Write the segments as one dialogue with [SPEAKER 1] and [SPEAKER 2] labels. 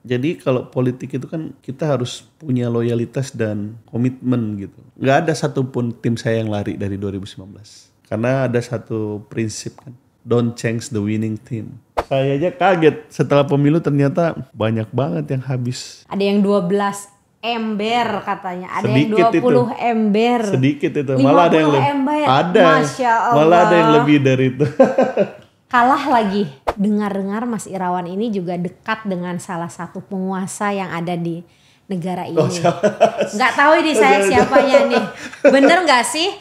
[SPEAKER 1] Jadi kalau politik itu kan kita harus punya loyalitas dan komitmen gitu. Nggak ada satupun tim saya yang lari dari 2019. Karena ada satu prinsip kan, don't change the winning team. Saya aja kaget setelah pemilu ternyata banyak banget yang habis.
[SPEAKER 2] Ada yang 12 ember katanya, ada
[SPEAKER 1] Sedikit
[SPEAKER 2] yang 20
[SPEAKER 1] itu.
[SPEAKER 2] ember.
[SPEAKER 1] Sedikit itu, malah ada yang lebih.
[SPEAKER 2] ember.
[SPEAKER 1] Ada,
[SPEAKER 2] Masya Allah.
[SPEAKER 1] malah ada yang lebih dari itu.
[SPEAKER 2] Kalah lagi. Dengar-dengar Mas Irawan ini juga dekat dengan salah satu penguasa yang ada di negara ini. Nggak tahu ini saya siapanya nih. Bener nggak sih?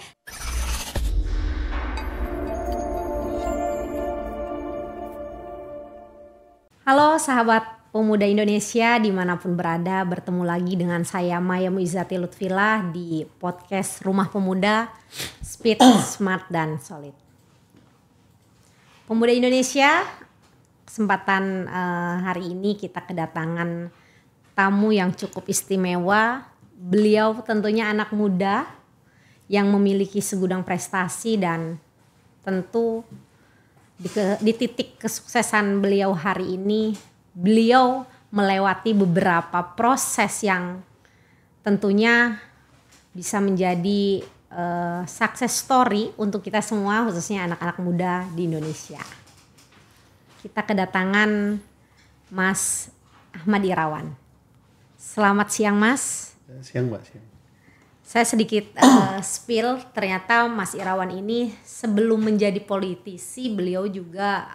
[SPEAKER 2] Halo sahabat pemuda Indonesia dimanapun berada, bertemu lagi dengan saya Maya Muizzati Lutfillah di podcast Rumah Pemuda, Speed, Smart, dan Solid. Pemuda Indonesia, kesempatan hari ini kita kedatangan tamu yang cukup istimewa. Beliau tentunya anak muda yang memiliki segudang prestasi dan tentu di titik kesuksesan beliau hari ini, beliau melewati beberapa proses yang tentunya bisa menjadi success story untuk kita semua, khususnya anak-anak muda di Indonesia. Kita kedatangan Mas Ahmad Irawan. Selamat siang Mas.
[SPEAKER 1] Siang Mbak, siang.
[SPEAKER 2] Saya sedikit spill, ternyata Mas Irawan ini sebelum menjadi politisi, beliau juga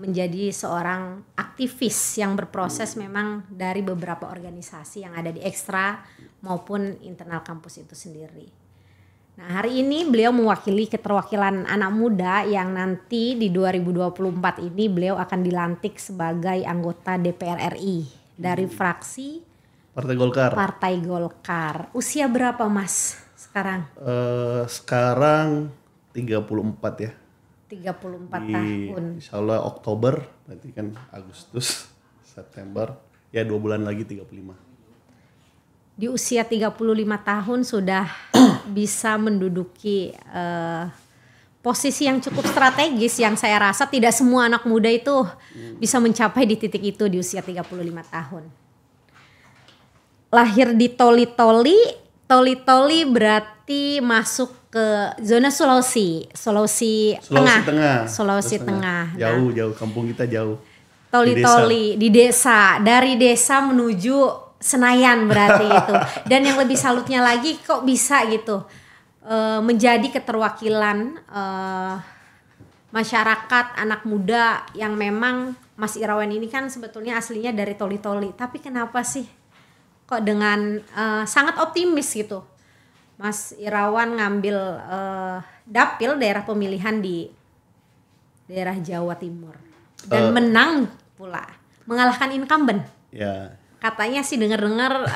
[SPEAKER 2] menjadi seorang aktivis yang berproses memang dari beberapa organisasi yang ada di ekstra maupun internal kampus itu sendiri. Nah, hari ini beliau mewakili keterwakilan anak muda yang nanti di 2024 ini beliau akan dilantik sebagai anggota DPR RI dari fraksi Partai Golkar. Usia berapa Mas sekarang?
[SPEAKER 1] Sekarang 34 ya.
[SPEAKER 2] 34 tahun.
[SPEAKER 1] Insya Allah Oktober, berarti kan Agustus, September, ya 2 bulan lagi 35.
[SPEAKER 2] Di usia 35 tahun sudah bisa menduduki posisi yang cukup strategis yang saya rasa tidak semua anak muda itu bisa mencapai di titik itu di usia 35 tahun. Lahir di Toli-Toli berarti masuk ke zona Sulawesi Tengah.
[SPEAKER 1] Jauh, kampung kita jauh.
[SPEAKER 2] Toli-Toli di desa, dari desa menuju Senayan berarti itu. Dan yang lebih salutnya lagi kok bisa gitu menjadi keterwakilan masyarakat anak muda yang memang Mas Irawan ini kan sebetulnya aslinya dari Toli-Toli, tapi kenapa sih kok dengan sangat optimis gitu Mas Irawan ngambil dapil daerah pemilihan di daerah Jawa Timur dan menang pula, mengalahkan incumbent.
[SPEAKER 1] Ya.
[SPEAKER 2] Katanya sih dengar-dengar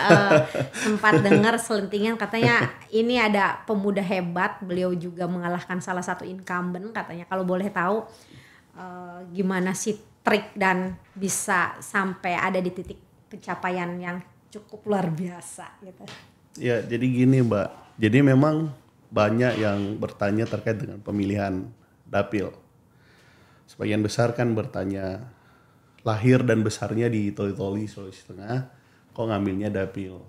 [SPEAKER 2] sempat dengar selentingan katanya ini ada pemuda hebat, beliau juga mengalahkan salah satu incumbent katanya. Kalau boleh tahu gimana sih trik dan bisa sampai ada di titik pencapaian yang cukup luar biasa gitu.
[SPEAKER 1] Ya, jadi gini Mbak. Jadi memang banyak yang bertanya terkait dengan pemilihan dapil. Sebagian besar kan bertanya lahir dan besarnya di Toli-Toli, Sulawesi Tengah, kok ngambilnya dapil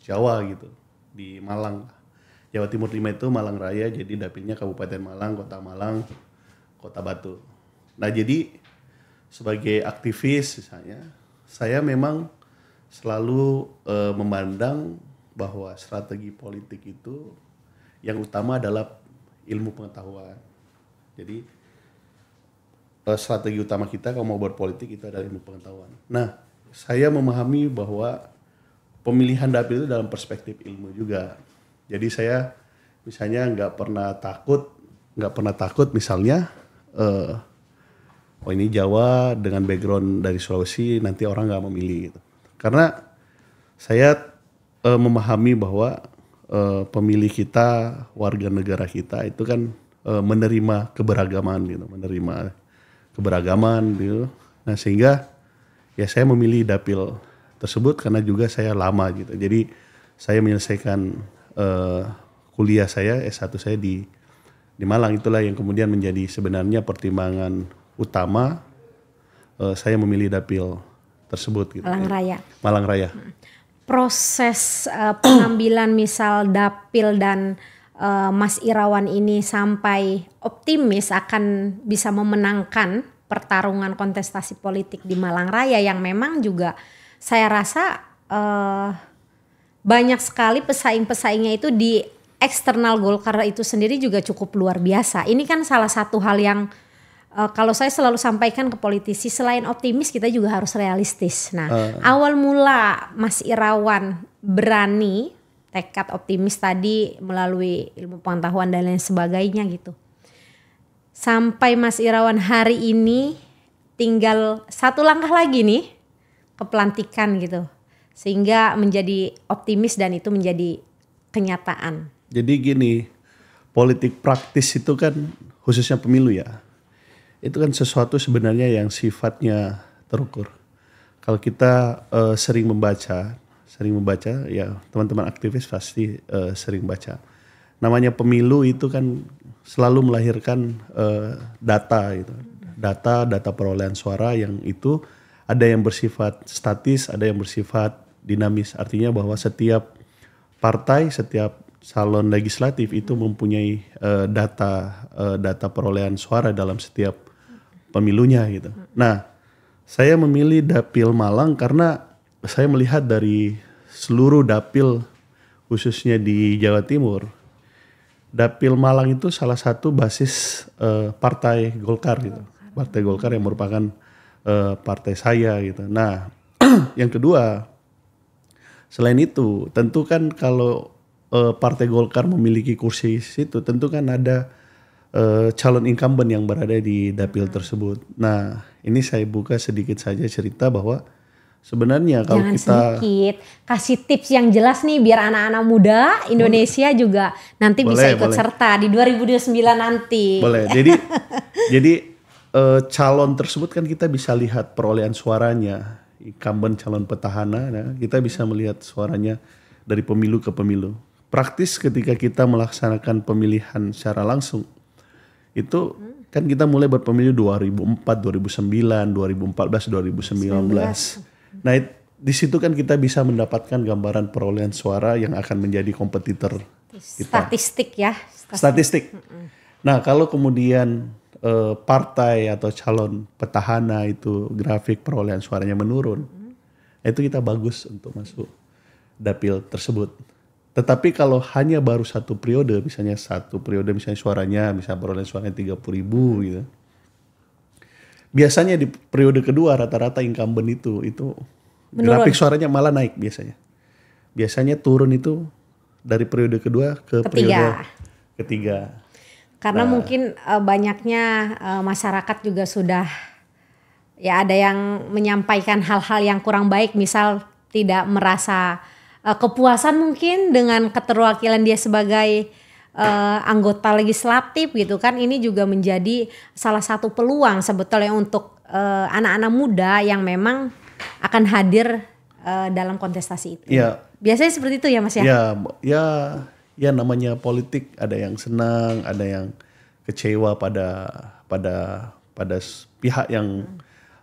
[SPEAKER 1] Jawa gitu, di Malang. Jawa Timur 5 itu Malang Raya, jadi dapilnya Kabupaten Malang, Kota Batu. Nah jadi sebagai aktivis misalnya, saya memang selalu memandang bahwa strategi politik itu yang utama adalah ilmu pengetahuan. Jadi strategi utama kita kalau mau berpolitik itu adalah ilmu pengetahuan. Nah, saya memahami bahwa pemilihan dapil itu dalam perspektif ilmu juga. Jadi saya misalnya nggak pernah takut misalnya ini Jawa dengan background dari Sulawesi nanti orang nggak memilih gitu. Karena saya memahami bahwa pemilih kita, warga negara kita itu kan menerima keberagaman gitu, gitu. Nah sehingga ya saya memilih dapil tersebut karena juga saya lama gitu. Jadi saya menyelesaikan kuliah saya S1 saya di Malang, itulah yang kemudian menjadi sebenarnya pertimbangan utama saya memilih dapil tersebut gitu.
[SPEAKER 2] Malang Raya.
[SPEAKER 1] Malang Raya.
[SPEAKER 2] Proses pengambilan misal Dapil dan Mas Irawan ini sampai optimis akan bisa memenangkan pertarungan kontestasi politik di Malang Raya yang memang juga saya rasa banyak sekali pesaing-pesaingnya itu di eksternal Golkar itu sendiri juga cukup luar biasa. Ini kan salah satu hal yang kalau saya selalu sampaikan ke politisi, selain optimis kita juga harus realistis. Nah, awal mula Mas Irawan berani, tekad optimis tadi melalui ilmu pengetahuan dan lain sebagainya gitu. Sampai Mas Irawan hari ini tinggal satu langkah lagi nih ke pelantikan gitu. Sehingga menjadi optimis dan itu menjadi kenyataan.
[SPEAKER 1] Jadi gini, politik praktis itu kan khususnya pemilu ya. Itu kan sesuatu sebenarnya yang sifatnya terukur. Kalau kita sering membaca ya teman-teman aktivis pasti sering baca. Namanya pemilu itu kan selalu melahirkan data gitu. Data perolehan suara yang itu ada yang bersifat statis, ada yang bersifat dinamis. Artinya bahwa setiap partai, setiap calon legislatif itu mempunyai data perolehan suara dalam setiap pemilunya gitu. Nah, saya memilih Dapil Malang karena saya melihat dari seluruh dapil khususnya di Jawa Timur, Dapil Malang itu salah satu basis partai Golkar gitu. Partai Golkar yang merupakan partai saya gitu. Nah, yang kedua, selain itu tentu kan kalau Partai Golkar memiliki kursi situ, tentu kan ada calon incumbent yang berada di dapil tersebut. Nah, ini saya buka sedikit saja cerita bahwa sebenarnya kalau
[SPEAKER 2] sedikit kasih tips yang jelas nih biar anak-anak muda Indonesia juga nanti bisa ikut serta di 2029 nanti.
[SPEAKER 1] Boleh. Jadi calon tersebut kan kita bisa lihat perolehan suaranya, incumbent calon petahana, nah, kita bisa melihat suaranya dari pemilu ke pemilu. Praktis ketika kita melaksanakan pemilihan secara langsung, itu kan kita mulai berpemilu 2004, 2009, 2014, 2019. Nah, di situ kan kita bisa mendapatkan gambaran perolehan suara yang akan menjadi kompetitor kita.
[SPEAKER 2] Statistik ya.
[SPEAKER 1] Statistik. Nah, kalau kemudian partai atau calon petahana itu grafik perolehan suaranya menurun, itu kita bagus untuk masuk dapil tersebut. Tetapi kalau hanya baru satu periode, misalnya suaranya, misalnya perolehan suaranya 30.000 gitu. Biasanya di periode kedua rata-rata incumbent itu menurun. Grafik suaranya malah naik biasanya. Biasanya turun itu dari periode kedua ke periode ketiga.
[SPEAKER 2] Karena mungkin banyaknya masyarakat juga sudah ya ada yang menyampaikan hal-hal yang kurang baik, misal tidak merasa kepuasan mungkin dengan keterwakilan dia sebagai anggota legislatif gitu kan. Ini juga menjadi salah satu peluang sebetulnya untuk anak-anak muda yang memang akan hadir dalam kontestasi itu.
[SPEAKER 1] Ya.
[SPEAKER 2] Biasanya seperti itu ya Mas ya?
[SPEAKER 1] Ya namanya politik, ada yang senang, ada yang kecewa pada pihak yang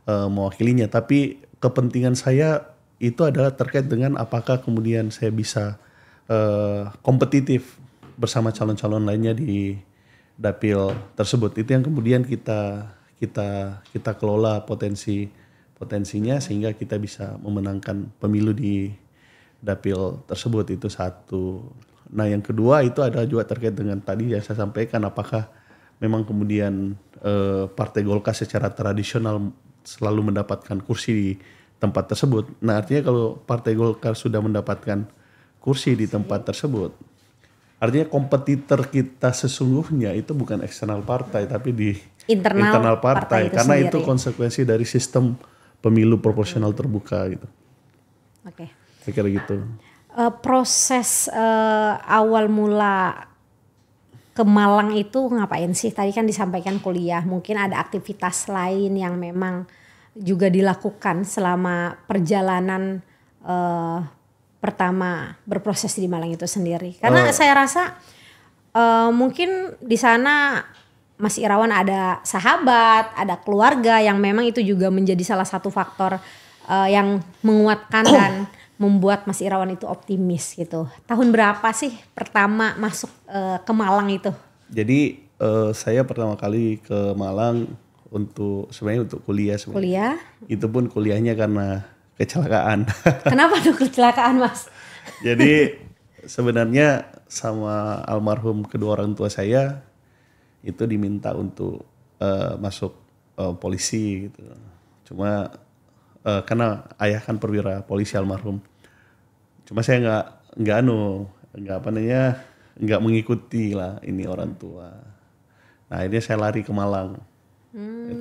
[SPEAKER 1] mewakilinya. Tapi kepentingan saya itu adalah terkait dengan apakah kemudian saya bisa kompetitif bersama calon-calon lainnya di dapil tersebut. Itu yang kemudian kita kelola potensinya sehingga kita bisa memenangkan pemilu di dapil tersebut. Itu satu. Nah, yang kedua itu adalah juga terkait dengan tadi yang saya sampaikan, apakah memang kemudian Partai Golkar secara tradisional selalu mendapatkan kursi di tempat tersebut. Nah, artinya kalau Partai Golkar sudah mendapatkan kursi di tempat tersebut, artinya kompetitor kita sesungguhnya itu bukan eksternal partai tapi di internal partai karena itu konsekuensi dari sistem pemilu proporsional terbuka gitu.
[SPEAKER 2] Oke.
[SPEAKER 1] Saya kira gitu.
[SPEAKER 2] Proses awal mula ke Malang itu ngapain sih? Tadi kan disampaikan kuliah, mungkin ada aktivitas lain yang memang juga dilakukan selama perjalanan pertama berproses di Malang itu sendiri. Karena saya rasa mungkin di sana Mas Irawan ada sahabat, ada keluarga yang memang itu juga menjadi salah satu faktor yang menguatkan dan membuat Mas Irawan itu optimis gitu. Tahun berapa sih pertama masuk ke Malang itu?
[SPEAKER 1] Jadi saya pertama kali ke Malang sebenarnya untuk kuliah sebenarnya.
[SPEAKER 2] Kuliah.
[SPEAKER 1] Itu pun kuliahnya karena kecelakaan.
[SPEAKER 2] Kenapa tuh kecelakaan, Mas?
[SPEAKER 1] Jadi sebenarnya sama almarhum kedua orang tua saya itu diminta untuk masuk polisi gitu. Cuma karena ayah kan perwira polisi almarhum. Cuma saya nggak mengikuti lah ini orang tua. Nah akhirnya saya lari ke Malang.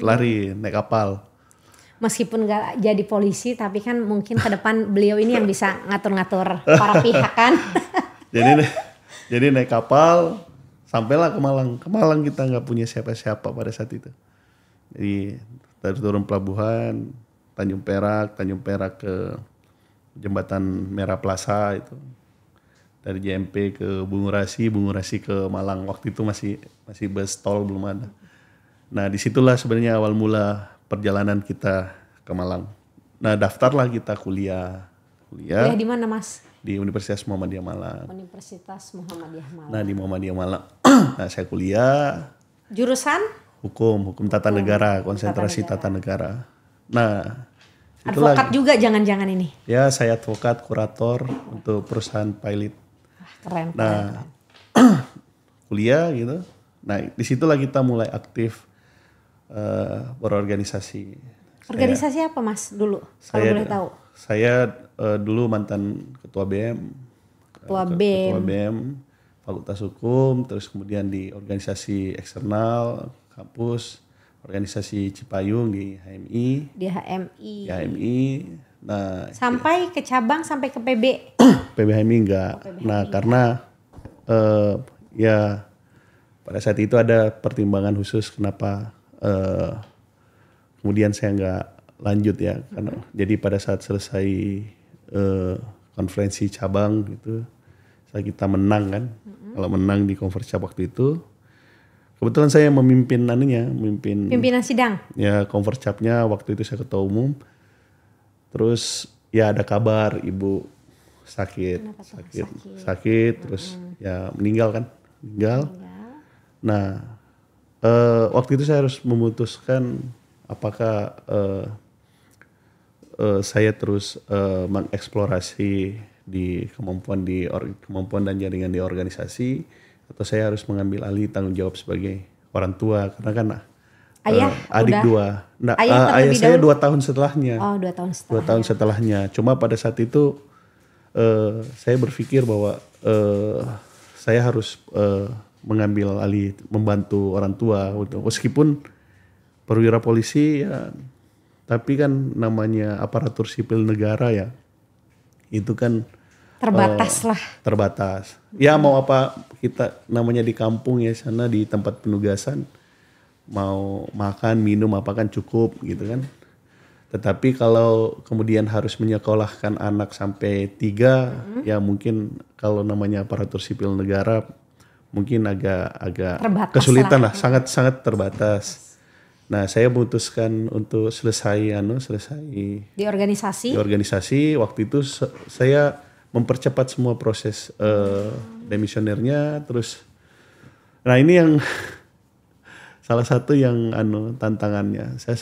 [SPEAKER 1] Lari naik kapal.
[SPEAKER 2] Meskipun nggak jadi polisi, tapi kan mungkin ke depan beliau ini yang bisa ngatur-ngatur para pihak kan.
[SPEAKER 1] Jadi naik kapal sampailah ke Malang. Ke Malang kita nggak punya siapa-siapa pada saat itu. Jadi dari turun pelabuhan Tanjung Perak ke Jembatan Merah Plaza itu. Dari JMP ke Bungurasi ke Malang. Waktu itu masih bus tol belum ada. Nah disitulah sebenarnya awal mula perjalanan kita ke Malang. Nah daftarlah kita kuliah.
[SPEAKER 2] Kuliah di mana, Mas?
[SPEAKER 1] Di Universitas Muhammadiyah Malang.
[SPEAKER 2] Universitas Muhammadiyah Malang.
[SPEAKER 1] Nah di Muhammadiyah Malang. Nah saya kuliah.
[SPEAKER 2] Jurusan?
[SPEAKER 1] Hukum tata negara, konsentrasi tata negara. Nah
[SPEAKER 2] advokat juga jangan-jangan ini?
[SPEAKER 1] Ya saya advokat, kurator untuk perusahaan pilot.
[SPEAKER 2] Keren.
[SPEAKER 1] Nah kuliah gitu. Nah disitulah kita mulai aktif berorganisasi.
[SPEAKER 2] Organisasi apa, Mas, dulu? Kalau boleh tahu.
[SPEAKER 1] Saya dulu mantan ketua BEM. Ketua BEM, Fakultas Hukum, terus kemudian di organisasi eksternal, kampus, organisasi Cipayung di HMI.
[SPEAKER 2] Di HMI.
[SPEAKER 1] Nah,
[SPEAKER 2] sampai ke cabang, sampai ke PB.
[SPEAKER 1] PBHMI enggak. Nah, karena ya pada saat itu ada pertimbangan khusus kenapa kemudian saya nggak lanjut ya, karena jadi pada saat selesai konferensi cabang gitu, kita menang kan, kalau menang di konferensi waktu itu, kebetulan saya memimpin pimpinan
[SPEAKER 2] sidang.
[SPEAKER 1] Ya konferensi cabnya waktu itu saya ketua umum, terus ya ada kabar ibu sakit, terus ya meninggal. Nah waktu itu saya harus memutuskan apakah saya terus mengeksplorasi di kemampuan dan jaringan di organisasi, atau saya harus mengambil alih tanggung jawab sebagai orang tua, karena kan adik dua. Nah, ayah saya 2 tahun setelahnya.
[SPEAKER 2] Oh, 2 tahun setelahnya.
[SPEAKER 1] 2 tahun setelahnya. Cuma pada saat itu saya berpikir bahwa saya harus mengambil alih, membantu orang tua, meskipun perwira polisi ya, tapi kan namanya aparatur sipil negara ya, itu kan terbatas. Ya mau apa kita namanya di kampung ya, sana di tempat penugasan, mau makan minum apa kan cukup gitu kan. Tetapi kalau kemudian harus menyekolahkan anak sampai 3, ya mungkin kalau namanya aparatur sipil negara mungkin agak kesulitan lah, sangat terbatas. Nah, saya memutuskan untuk selesai
[SPEAKER 2] di organisasi.
[SPEAKER 1] Waktu itu saya mempercepat semua proses demisionernya, terus nah ini yang salah satu yang tantangannya. Saya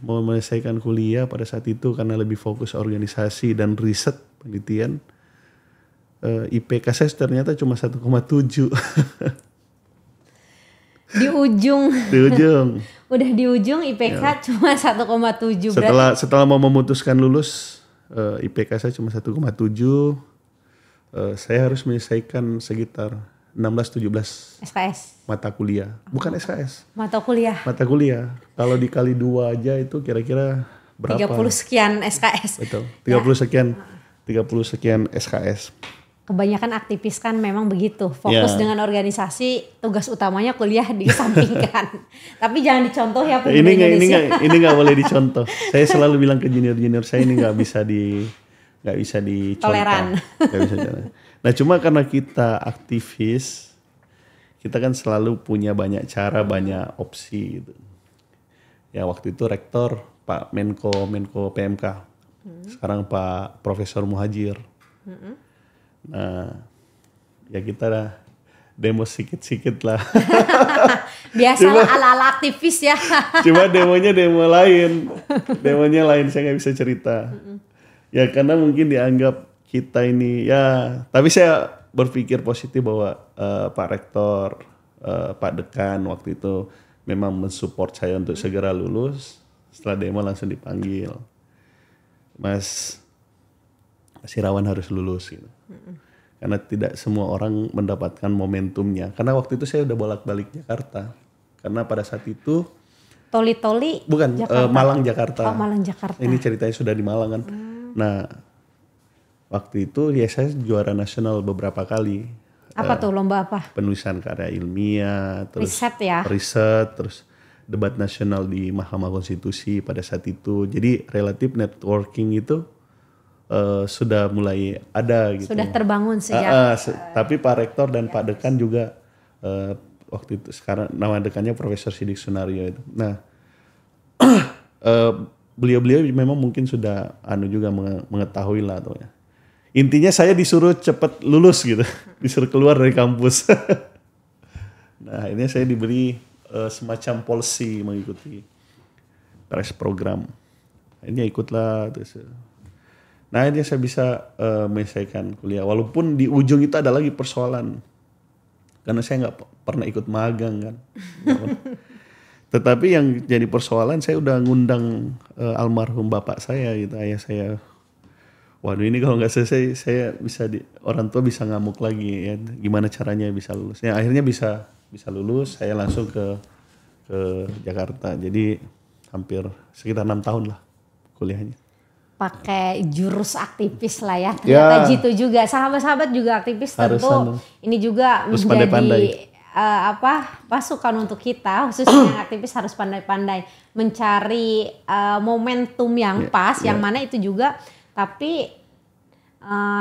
[SPEAKER 1] mau menyelesaikan kuliah pada saat itu karena lebih fokus organisasi dan riset penelitian. IPK saya ternyata cuma 1,7.
[SPEAKER 2] Di ujung. Udah di ujung IPK ya. Cuma 1,7.
[SPEAKER 1] Setelah mau memutuskan lulus, IPK saya cuma 1,7. Saya harus menyelesaikan sekitar 16-17
[SPEAKER 2] SKS.
[SPEAKER 1] Mata kuliah. Bukan SKS.
[SPEAKER 2] Mata kuliah.
[SPEAKER 1] Kalau dikali 2 aja itu kira-kira berapa?
[SPEAKER 2] 30 sekian SKS.
[SPEAKER 1] Betul. 30 sekian SKS.
[SPEAKER 2] Kebanyakan aktivis kan memang begitu, fokus dengan organisasi, tugas utamanya kuliah dikesampingkan. Tapi jangan dicontoh ya pemuda Indonesia.
[SPEAKER 1] Ini nggak boleh dicontoh. Saya selalu bilang ke junior saya ini nggak bisa dicontoh.
[SPEAKER 2] Toleran.
[SPEAKER 1] Nah cuma karena kita aktivis, kita kan selalu punya banyak cara, banyak opsi gitu. Ya waktu itu rektor Pak Menko PMK. Sekarang Pak Profesor Muhajir. Nah, ya kita demo sikit-sikit lah.
[SPEAKER 2] Biasalah ala-ala aktivis ya.
[SPEAKER 1] Cuma demonya demo lain. Demonya lain, saya nggak bisa cerita. Ya karena mungkin dianggap kita ini ya, tapi saya berpikir positif bahwa Pak Rektor, Pak Dekan waktu itu memang mensupport saya untuk segera lulus. Setelah demo langsung dipanggil. Mas Irawan harus lulus gitu. Karena tidak semua orang mendapatkan momentumnya. Karena waktu itu saya udah bolak-balik Jakarta. Karena pada saat itu
[SPEAKER 2] Toli-toli
[SPEAKER 1] bukan Malang Jakarta.
[SPEAKER 2] Oh, Malang Jakarta.
[SPEAKER 1] Ini ceritanya sudah di Malang kan. Nah, waktu itu ya saya juara nasional beberapa kali.
[SPEAKER 2] Apa tuh lomba apa?
[SPEAKER 1] Penulisan karya ilmiah, terus
[SPEAKER 2] Riset,
[SPEAKER 1] terus debat nasional di Mahkamah Konstitusi pada saat itu. Jadi relatif networking itu sudah mulai ada gitu.
[SPEAKER 2] Sudah terbangun sejak.
[SPEAKER 1] Tapi Pak Rektor dan Pak Dekan juga waktu itu, sekarang nama dekannya Profesor Sidik Sunario itu. Nah, beliau-beliau memang mungkin sudah juga mengetahui lah atau ya. Intinya saya disuruh cepat lulus gitu, disuruh keluar dari kampus. Nah, ini saya diberi semacam policy mengikuti press program. Ini ikutlah terus. Nah, ini saya bisa menyelesaikan kuliah. Walaupun di ujung itu ada lagi persoalan. Karena saya nggak pernah ikut magang kan. Tetapi yang jadi persoalan, saya udah ngundang almarhum bapak saya gitu, ayah saya. Waduh, ini kalau nggak selesai, saya bisa orang tua bisa ngamuk lagi ya. Gimana caranya bisa lulus? Ya akhirnya bisa lulus. Saya langsung ke Jakarta. Jadi hampir sekitar 6 tahun lah kuliahnya.
[SPEAKER 2] Pakai jurus aktivis lah ya. Ternyata gitu juga. Sahabat-sahabat juga aktivis tentu. Ini juga
[SPEAKER 1] harus
[SPEAKER 2] menjadi
[SPEAKER 1] pandai-pandai.
[SPEAKER 2] Pasukan untuk kita, khususnya yang aktivis harus pandai-pandai mencari momentum yang pas, yang mana itu juga. Tapi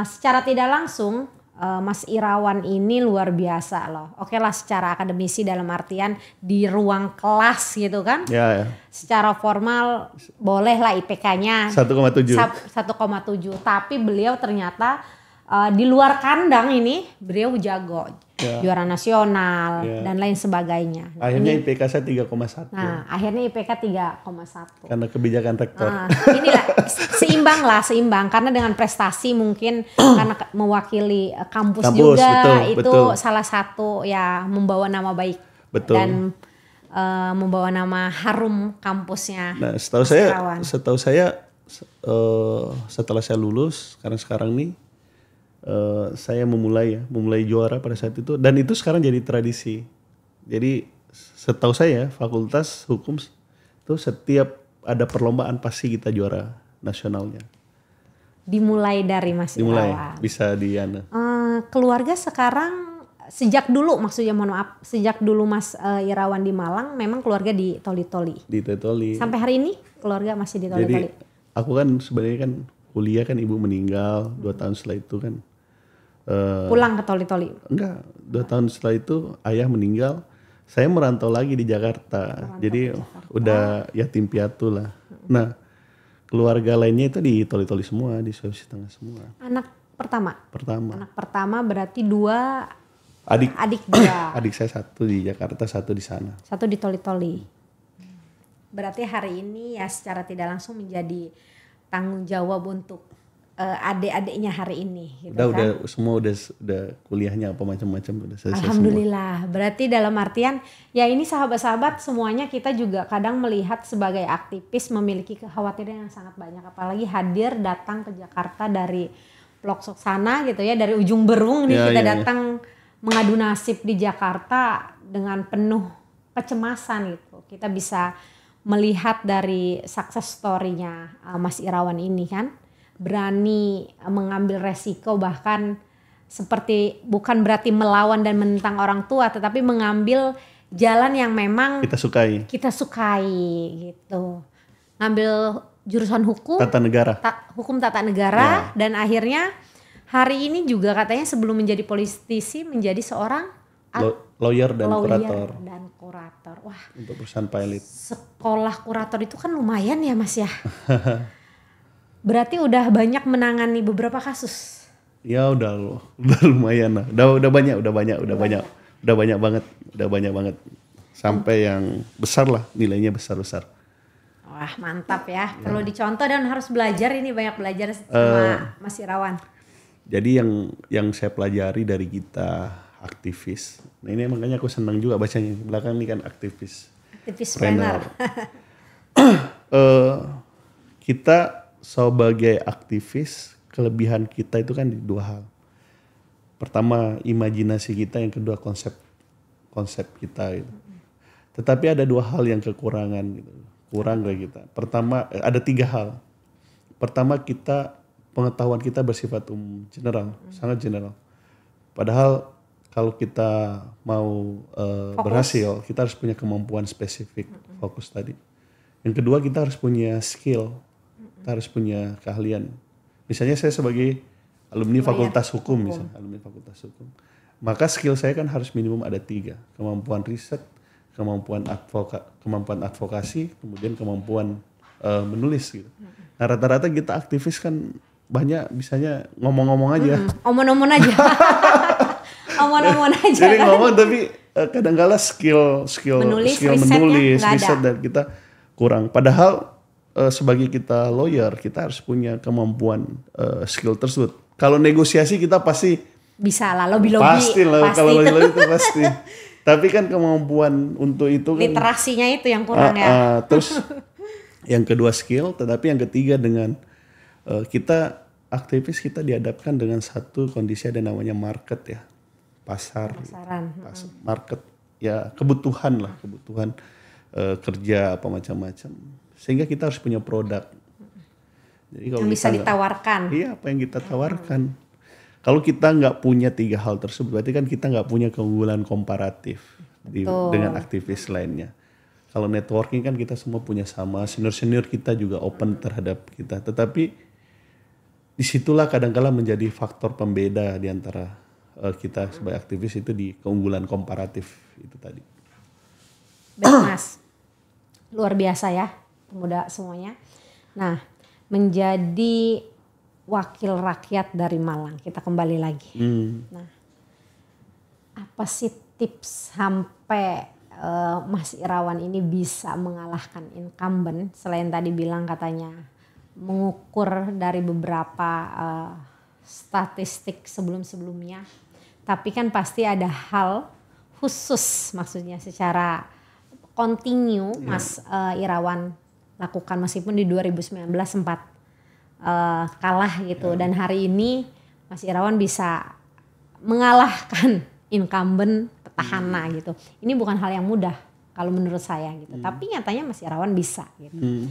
[SPEAKER 2] secara tidak langsung Mas Irawan ini luar biasa loh. Oke lah secara akademisi dalam artian di ruang kelas gitu kan.
[SPEAKER 1] Ya.
[SPEAKER 2] Secara formal boleh lah IPK-nya
[SPEAKER 1] 1,7.
[SPEAKER 2] Tapi beliau ternyata di luar kandang ini beliau jago. Juara nasional dan lain sebagainya.
[SPEAKER 1] Akhirnya IPK saya 3,1.
[SPEAKER 2] Nah, akhirnya IPK 3,1.
[SPEAKER 1] Karena kebijakan rektor.
[SPEAKER 2] Inilah seimbang karena dengan prestasi mungkin karena mewakili kampus juga betul. Salah satu ya membawa nama baik.
[SPEAKER 1] Betul.
[SPEAKER 2] Dan membawa nama harum kampusnya.
[SPEAKER 1] Nah, setahu saya setelah saya lulus sekarang nih saya memulai juara pada saat itu, dan itu sekarang jadi tradisi. Jadi setahu saya fakultas hukum itu setiap ada perlombaan pasti kita juara nasionalnya.
[SPEAKER 2] Dimulai dari Mas Irawan.
[SPEAKER 1] Bisa
[SPEAKER 2] keluarga sekarang sejak dulu sejak dulu Mas Irawan di Malang memang keluarga di Toli-Toli.
[SPEAKER 1] Di Toli.
[SPEAKER 2] Sampai hari ini keluarga masih di Toli-Toli.
[SPEAKER 1] Jadi aku kan sebenarnya kan kuliah kan ibu meninggal 2 tahun setelah itu kan.
[SPEAKER 2] Pulang ke Toli-Toli?
[SPEAKER 1] Enggak, 2 tahun setelah itu ayah meninggal, saya merantau lagi di Jakarta. Jadi udah yatim piatu lah. Nah, keluarga lainnya itu di Toli-Toli semua, di Sulawesi Tengah semua.
[SPEAKER 2] Anak pertama?
[SPEAKER 1] Pertama.
[SPEAKER 2] Anak pertama berarti 2 adik juga.
[SPEAKER 1] Adik saya 1 di Jakarta, 1 di sana. 1
[SPEAKER 2] di Toli-Toli. Berarti hari ini ya secara tidak langsung menjadi tanggung jawab untuk adik-adiknya hari ini gitu
[SPEAKER 1] udah semua udah kuliahnya apa macam-macam udah selesai.
[SPEAKER 2] Alhamdulillah.
[SPEAKER 1] Semua.
[SPEAKER 2] Berarti dalam artian ya ini sahabat-sahabat semuanya kita juga kadang melihat sebagai aktivis memiliki kekhawatiran yang sangat banyak, apalagi hadir datang ke Jakarta dari pelosok sana gitu ya, dari ujung berung nih kita datang mengadu nasib di Jakarta dengan penuh kecemasan gitu. Kita bisa melihat dari success story-nya Mas Irawan ini kan. Berani mengambil resiko, bahkan seperti bukan berarti melawan dan menentang orang tua, tetapi mengambil jalan yang memang kita sukai gitu. Ngambil jurusan hukum tata negara dan akhirnya hari ini juga katanya sebelum menjadi politisi menjadi seorang
[SPEAKER 1] Lawyer dan kurator
[SPEAKER 2] dan kurator. Wah,
[SPEAKER 1] untuk perusahaan pilot.
[SPEAKER 2] sekolah kurator itu kan lumayan ya Mas ya. Berarti udah banyak menangani beberapa kasus.
[SPEAKER 1] Ya udah lumayan lah. Udah banyak banget. Sampai yang besar lah, nilainya besar.
[SPEAKER 2] Wah, mantap ya. Perlu dicontoh dan harus belajar, ini banyak belajar sama Mas Irawan.
[SPEAKER 1] Jadi yang saya pelajari dari kita aktivis. Nah ini makanya aku senang juga bacanya. Belakang ini kan aktivis.
[SPEAKER 2] Aktivis planner.
[SPEAKER 1] Kita sebagai aktivis, kelebihan kita itu kan di dua hal. Pertama imajinasi kita, yang kedua konsep kita gitu. Tetapi ada dua hal yang kekurangan gitu. Kurang dari kita. Pertama ada tiga hal. Pertama pengetahuan kita bersifat general, sangat general. Padahal kalau kita mau berhasil, kita harus punya kemampuan spesifik, fokus tadi. Yang kedua kita harus punya skill, kita harus punya keahlian. Misalnya saya sebagai alumni Fakultas Hukum, misalnya alumni Fakultas Hukum, maka skill saya kan harus minimum ada 3, kemampuan riset, kemampuan advokasi, kemudian kemampuan menulis gitu. Nah rata-rata kita aktivis kan banyak bisanya ngomong-ngomong aja.
[SPEAKER 2] Omong-omong aja. Omong-omong aja.
[SPEAKER 1] Jadi ngomong tapi kadang-kala skill menulis, riset dan kita kurang. Padahal sebagai kita lawyer kita harus punya kemampuan skill tersebut. Kalau negosiasi kita pasti
[SPEAKER 2] bisa lah, lobby-lobby.
[SPEAKER 1] Pasti lah, kalau lobby-lobby itu pasti. Tapi kan kemampuan untuk itu kan,
[SPEAKER 2] literasinya itu yang kurang ya.
[SPEAKER 1] Terus yang kedua skill, tetapi yang ketiga dengan kita aktivis kita dihadapkan dengan satu kondisi ada namanya market ya. Pasaran. Market ya, kebutuhan kerja apa macam-macam, sehingga kita harus punya produk. Jadi kalau
[SPEAKER 2] yang bisa ditawarkan.
[SPEAKER 1] Iya, apa yang kita tawarkan. Kalau kita nggak punya 3 hal tersebut, berarti kan kita nggak punya keunggulan komparatif dengan aktivis lainnya. Kalau networking kan kita semua punya sama, senior kita juga open terhadap kita. Tetapi disitulah kadang-kala menjadi faktor pembeda di antara kita sebagai aktivis itu di keunggulan komparatif itu tadi.
[SPEAKER 2] Baik Mas, luar biasa ya pemuda semuanya. Nah, menjadi wakil rakyat dari Malang, kita kembali lagi. Nah, apa sih tips sampai Mas Irawan ini bisa mengalahkan incumbent? Selain tadi bilang katanya mengukur dari beberapa statistik sebelum-sebelumnya. Tapi kan pasti ada hal khusus, maksudnya secara kontinu Mas Irawan lakukan meskipun di 2019 sempat kalah gitu. Dan hari ini Mas Irawan bisa mengalahkan incumbent petahana gitu. Ini bukan hal yang mudah kalau menurut saya gitu. Tapi nyatanya Mas Irawan bisa gitu.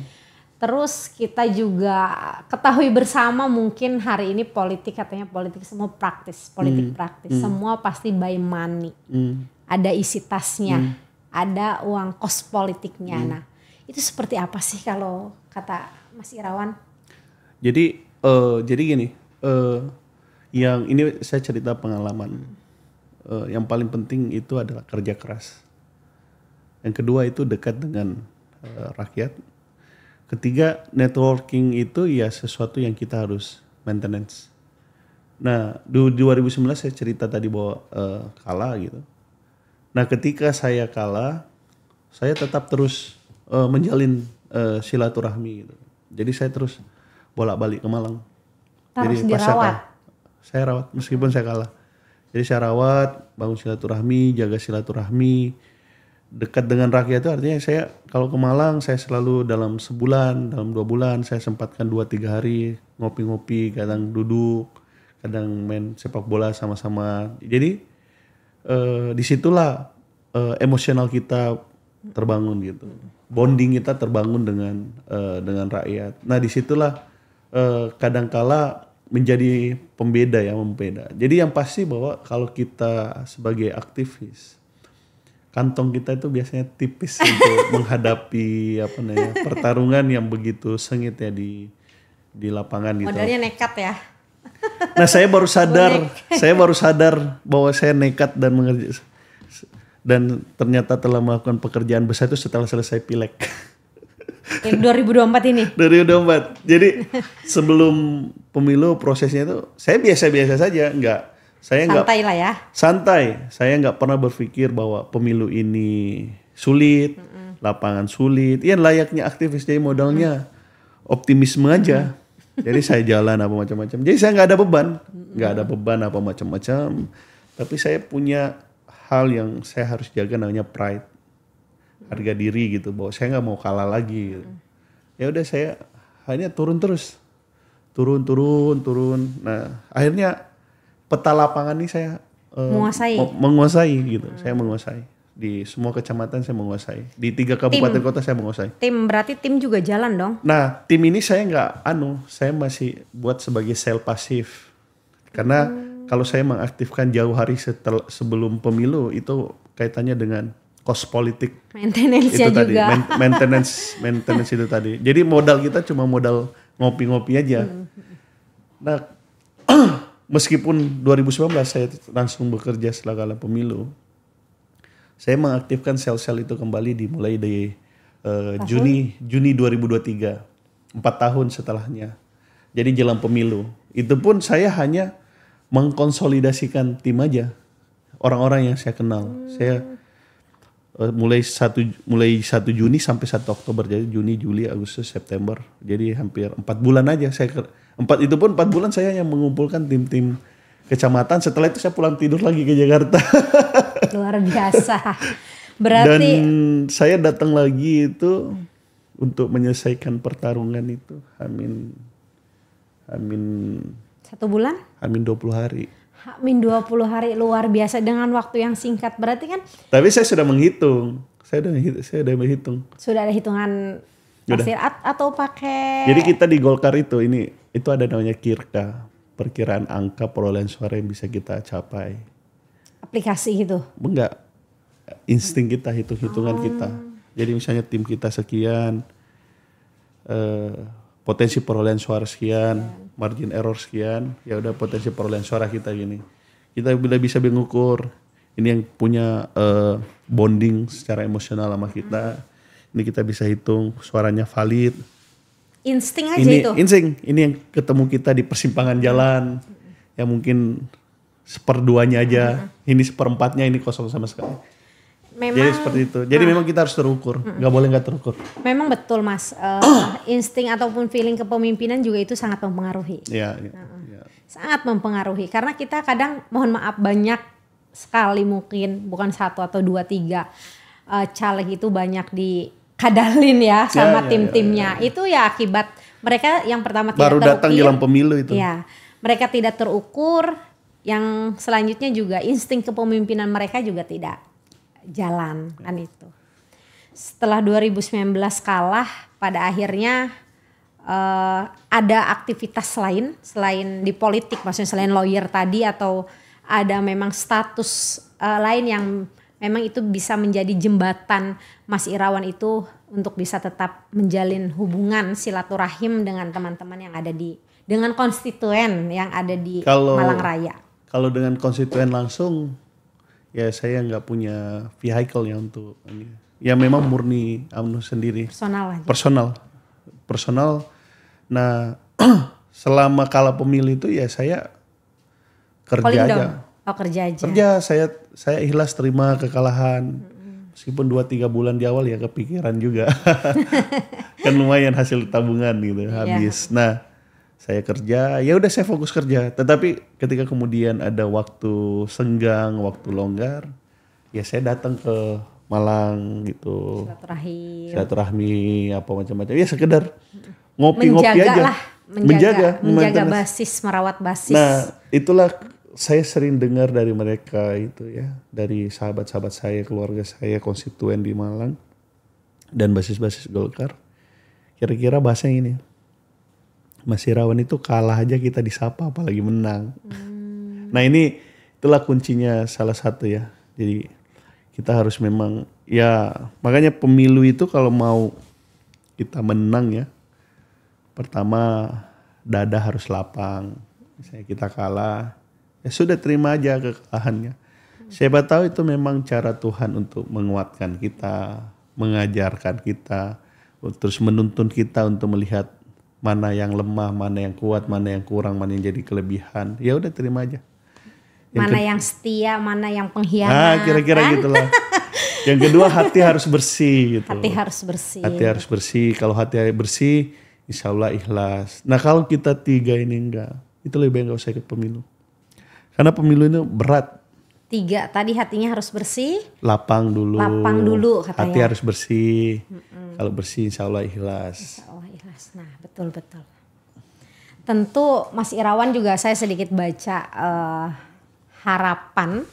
[SPEAKER 2] Terus kita juga ketahui bersama mungkin hari ini politik, katanya politik semua praktis, semua pasti by money. Ada isi tasnya, ada uang kos politiknya. Nah, itu seperti apa sih kalau kata Mas Irawan?
[SPEAKER 1] Jadi gini, yang ini saya cerita pengalaman. Yang paling penting itu adalah kerja keras. Yang kedua itu dekat dengan rakyat. Ketiga, networking itu ya sesuatu yang kita harus maintenance. Nah, di 2019 saya cerita tadi bahwa kalah gitu. Nah, ketika saya kalah, saya tetap terus menjalin silaturahmi gitu. Jadi saya terus bolak-balik ke Malang.
[SPEAKER 2] Harus
[SPEAKER 1] Jadi
[SPEAKER 2] dirawat.
[SPEAKER 1] Saya rawat meskipun saya kalah. Jadi saya rawat, bangun silaturahmi, jaga silaturahmi. Dekat dengan rakyat itu artinya saya kalau ke Malang saya selalu dalam sebulan, dalam 2 bulan saya sempatkan 2-3 hari ngopi-ngopi, kadang duduk, kadang main sepak bola sama-sama. Jadi disitulah emosional kita terbangun gitu, bonding kita terbangun dengan rakyat. Nah disitulah kadangkala menjadi pembeda. Jadi yang pasti bahwa kalau kita sebagai aktivis, kantong kita itu biasanya tipis untuk menghadapi pertarungan yang begitu sengit ya di lapangan gitu.
[SPEAKER 2] Modalnya nekat ya.
[SPEAKER 1] Nah saya baru sadar bahwa saya nekat dan mengerjakan. Dan ternyata telah melakukan pekerjaan besar itu setelah selesai pileg.
[SPEAKER 2] Yang 2024 ini.
[SPEAKER 1] 2024. Jadi sebelum pemilu prosesnya itu saya biasa-biasa saja, saya nggak
[SPEAKER 2] Santai lah ya.
[SPEAKER 1] santai. Saya nggak pernah berpikir bahwa pemilu ini sulit, lapangan sulit. Ya layaknya aktivis, jadi modalnya optimisme aja. Jadi saya jalan apa macam-macam. Jadi saya nggak ada beban apa macam-macam. Tapi saya punya hal yang saya harus jaga, namanya pride, harga diri gitu, bahwa saya nggak mau kalah lagi gitu. Ya udah saya hanya turun terus, turun. Nah akhirnya peta lapangan ini saya menguasai gitu. Saya menguasai di semua kecamatan, saya menguasai di 3 kabupaten kota, saya menguasai.
[SPEAKER 2] Berarti tim juga jalan dong.
[SPEAKER 1] Nah tim ini saya nggak saya masih buat sebagai sel pasif, karena kalau saya mengaktifkan jauh hari sebelum pemilu itu kaitannya dengan cost politik.
[SPEAKER 2] Maintenance-nya
[SPEAKER 1] itu tadi,
[SPEAKER 2] juga.
[SPEAKER 1] maintenance itu tadi. Jadi modal kita cuma modal ngopi-ngopi aja. Nah, meskipun 2019 saya langsung bekerja setelah kalah pemilu, saya mengaktifkan sel-sel itu kembali dimulai dari Juni 2023, 4 tahun setelahnya. Jadi jelang pemilu. Itu pun saya hanya mengkonsolidasikan tim aja, orang-orang yang saya kenal. Saya mulai 1 Juni sampai 1 Oktober, jadi Juni, Juli, Agustus, September. Jadi hampir 4 bulan aja itu pun 4 bulan saya hanya mengumpulkan tim-tim kecamatan. Setelah itu saya pulang tidur lagi ke Jakarta.
[SPEAKER 2] Luar biasa. Berarti
[SPEAKER 1] dan saya datang lagi itu untuk menyelesaikan pertarungan itu Amin
[SPEAKER 2] 1 bulan?
[SPEAKER 1] Amin 20 hari.
[SPEAKER 2] Amin 20 hari, luar biasa dengan waktu yang singkat. Berarti kan.
[SPEAKER 1] Tapi saya sudah menghitung. Saya sudah menghitung.
[SPEAKER 2] Sudah ada hitungan pasti atau pakai.
[SPEAKER 1] Jadi kita di Golkar itu ada namanya KIRKA, perkiraan angka perolehan suara yang bisa kita capai.
[SPEAKER 2] Aplikasi gitu.
[SPEAKER 1] Enggak. Insting kita, hitung-hitungan kita. Jadi misalnya tim kita sekian, potensi perolehan suara sekian, margin error sekian, ya udah potensi perolehan suara kita gini. Kita bila bisa mengukur ini yang punya bonding secara emosional sama kita. Ini kita bisa hitung suaranya valid.
[SPEAKER 2] Insting aja itu.
[SPEAKER 1] Ini yang ketemu kita di persimpangan jalan. Ya mungkin 1/2-nya aja, ini 1/4-nya, ini kosong sama sekali.
[SPEAKER 2] Memang,
[SPEAKER 1] jadi seperti itu. Jadi memang kita harus terukur, nggak boleh nggak terukur.
[SPEAKER 2] Memang betul Mas, insting ataupun feeling kepemimpinan juga itu sangat mempengaruhi.
[SPEAKER 1] Iya.
[SPEAKER 2] Sangat mempengaruhi karena kita kadang, mohon maaf, banyak sekali mungkin bukan 1 atau 2, 3 caleg itu banyak dikadalin ya sama tim-timnya. Itu ya akibat mereka yang pertama
[SPEAKER 1] baru
[SPEAKER 2] tidak
[SPEAKER 1] datang jelang pemilu itu.
[SPEAKER 2] Ya, mereka tidak terukur. Yang selanjutnya juga insting kepemimpinan mereka juga tidak jalan kan itu. Setelah 2019 kalah, pada akhirnya ada aktivitas lain selain di politik, maksudnya selain lawyer tadi, atau ada memang status lain yang memang itu bisa menjadi jembatan Mas Irawan itu untuk bisa tetap menjalin hubungan silaturahim dengan teman-teman yang ada dengan konstituen yang ada di Malang Raya.
[SPEAKER 1] Kalau dengan konstituen langsung, ya saya nggak punya vehicle ya untuk ini. Ya memang murni UMNO sendiri. Personal. Nah selama kalah pemilu itu ya saya kerja aja.
[SPEAKER 2] Kerja aja.
[SPEAKER 1] Kerja, saya ikhlas terima kekalahan. Meskipun 2-3 bulan di awal ya kepikiran juga. Kan lumayan hasil tabungan gitu habis. Nah saya kerja, ya udah saya fokus kerja. Tetapi ketika kemudian ada waktu senggang, waktu longgar, ya saya datang ke Malang gitu. Silaturahmi apa macam-macam. Ya sekedar ngopi-ngopi aja.
[SPEAKER 2] Menjaga basis, merawat basis.
[SPEAKER 1] Nah, itulah saya sering dengar dari mereka itu ya, dari sahabat-sahabat saya, keluarga saya, konstituen di Malang dan basis-basis Golkar. Kira-kira bahasanya ini. Mas Irawan itu kalah aja kita disapa, apalagi menang. Nah itulah kuncinya salah satu ya. Jadi kita harus memang ya, makanya pemilu itu kalau mau kita menang ya, pertama dada harus lapang. Misalnya kita kalah, ya sudah terima aja kekalahannya. Siapa tahu itu memang cara Tuhan untuk menguatkan kita, mengajarkan kita, terus menuntun kita untuk melihat mana yang lemah, mana yang kuat, mana yang kurang, mana yang jadi kelebihan. Ya udah terima aja.
[SPEAKER 2] Mana yang setia, mana yang pengkhianat.
[SPEAKER 1] Nah, kira-kira
[SPEAKER 2] kan?
[SPEAKER 1] gitulah. Yang kedua, hati harus bersih gitu.
[SPEAKER 2] Hati harus bersih.
[SPEAKER 1] Hati harus bersih. Kalau hati bersih, insya Allah ikhlas. Nah kalau kita tiga ini enggak, itu lebih baik nggak usah ikut pemilu. Karena pemilu ini berat.
[SPEAKER 2] 3 tadi hatinya harus bersih.
[SPEAKER 1] Lapang dulu
[SPEAKER 2] katanya.
[SPEAKER 1] Hati harus bersih. Kalau bersih insya Allah ikhlas.
[SPEAKER 2] Insya Allah ikhlas. Nah betul. Tentu Mas Irawan juga saya sedikit baca harapan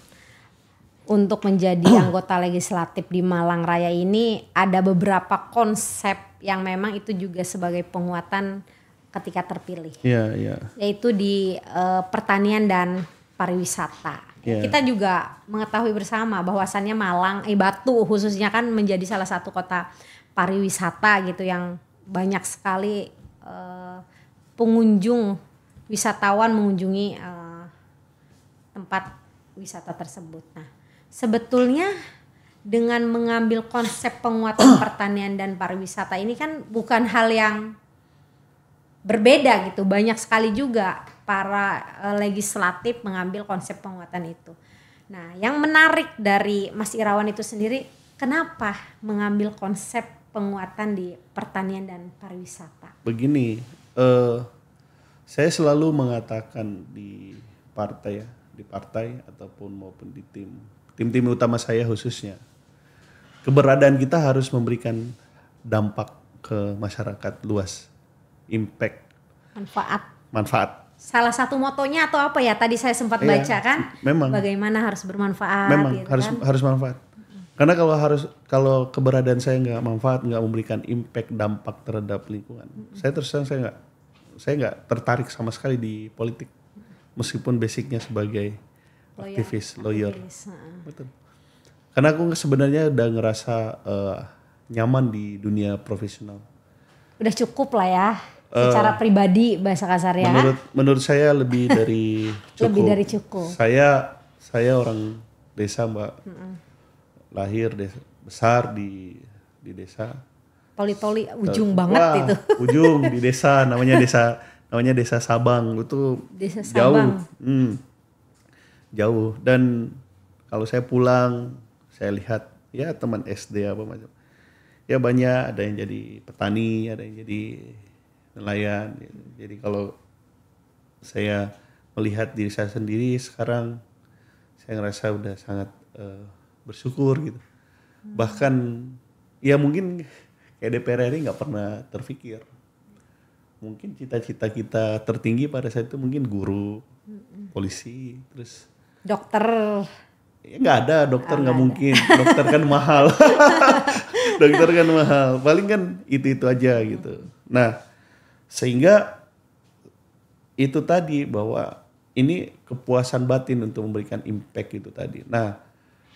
[SPEAKER 2] untuk menjadi anggota legislatif di Malang Raya ini ada beberapa konsep yang memang itu juga sebagai penguatan ketika terpilih.
[SPEAKER 1] Iya.
[SPEAKER 2] Yaitu di pertanian dan pariwisata.
[SPEAKER 1] Yeah.
[SPEAKER 2] Kita juga mengetahui bersama bahwasannya Malang, Batu khususnya kan menjadi salah satu kota pariwisata gitu yang banyak sekali pengunjung, wisatawan mengunjungi tempat wisata tersebut. Nah, sebetulnya dengan mengambil konsep penguatan pertanian dan pariwisata ini kan bukan hal yang berbeda gitu. Banyak sekali juga para legislatif mengambil konsep penguatan itu. Nah, yang menarik dari Mas Irawan itu sendiri, kenapa mengambil konsep penguatan di pertanian dan pariwisata?
[SPEAKER 1] Begini, saya selalu mengatakan di partai ataupun maupun di tim utama saya khususnya, keberadaan kita harus memberikan dampak ke masyarakat luas, impact, manfaat.
[SPEAKER 2] Salah satu motonya atau apa ya? Tadi saya sempat baca kan.
[SPEAKER 1] Memang.
[SPEAKER 2] Bagaimana harus bermanfaat.
[SPEAKER 1] Memang
[SPEAKER 2] gitu
[SPEAKER 1] harus manfaat. Karena kalau keberadaan saya nggak manfaat, nggak memberikan impact, dampak terhadap lingkungan, saya terus terang saya nggak tertarik sama sekali di politik, meskipun basicnya sebagai aktivis, lawyer. Betul. Karena aku sebenarnya udah ngerasa nyaman di dunia profesional.
[SPEAKER 2] Udah cukup lah ya. Secara pribadi bahasa kasarnya
[SPEAKER 1] menurut saya lebih dari cukup.
[SPEAKER 2] Lebih dari cukup.
[SPEAKER 1] Saya orang desa, Mbak. Lahir besar di desa.
[SPEAKER 2] Toli ujung banget itu.
[SPEAKER 1] Ujung di desa, namanya desa Sabang. Itu
[SPEAKER 2] desa Sabang.
[SPEAKER 1] Jauh. Dan kalau saya pulang, saya lihat ya teman SD apa macam. Ya banyak, ada yang jadi petani, ada yang jadi nelayan. Jadi kalau saya melihat diri saya sendiri sekarang, saya ngerasa udah sangat bersyukur gitu. Bahkan ya mungkin kayak DPR RI nggak pernah terpikir. Mungkin cita-cita kita tertinggi pada saat itu mungkin guru, polisi, terus
[SPEAKER 2] dokter.
[SPEAKER 1] Ya nggak ada, dokter nggak mungkin. Dokter kan mahal. Dokter kan mahal. Paling kan itu aja gitu. Nah, sehingga itu tadi bahwa ini kepuasan batin untuk memberikan impact itu tadi. Nah,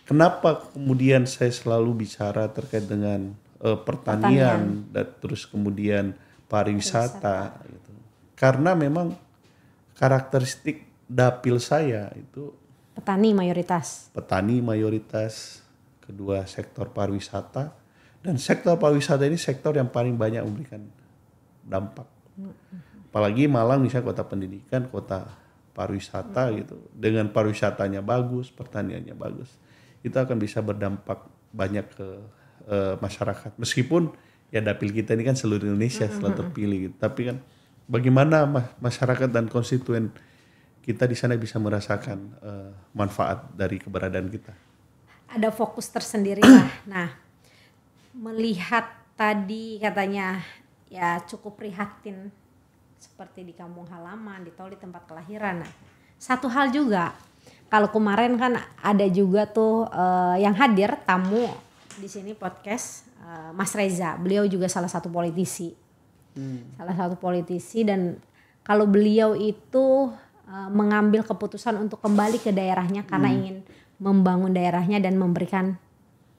[SPEAKER 1] kenapa kemudian saya selalu bicara terkait dengan pertanian dan terus kemudian pariwisata gitu. Karena memang karakteristik dapil saya itu
[SPEAKER 2] petani mayoritas, kedua sektor pariwisata, dan sektor pariwisata ini sektor yang paling banyak memberikan dampak. Apalagi Malang misalnya kota pendidikan, kota pariwisata gitu. Dengan pariwisatanya bagus, pertaniannya bagus, itu akan bisa berdampak banyak ke masyarakat. Meskipun ya dapil kita ini kan seluruh Indonesia setelah terpilih gitu. Tapi kan bagaimana masyarakat dan konstituen kita di sana bisa merasakan manfaat dari keberadaan kita. Ada fokus tersendiri lah. Nah, melihat tadi katanya ya cukup prihatin seperti di kampung halaman, di Toli tempat kelahiran. Nah, satu hal juga, kalau kemarin kan ada juga tuh yang hadir tamu di sini podcast Mas Reza. Beliau juga salah satu politisi. Dan kalau beliau itu mengambil keputusan untuk kembali ke daerahnya karena ingin membangun daerahnya dan memberikan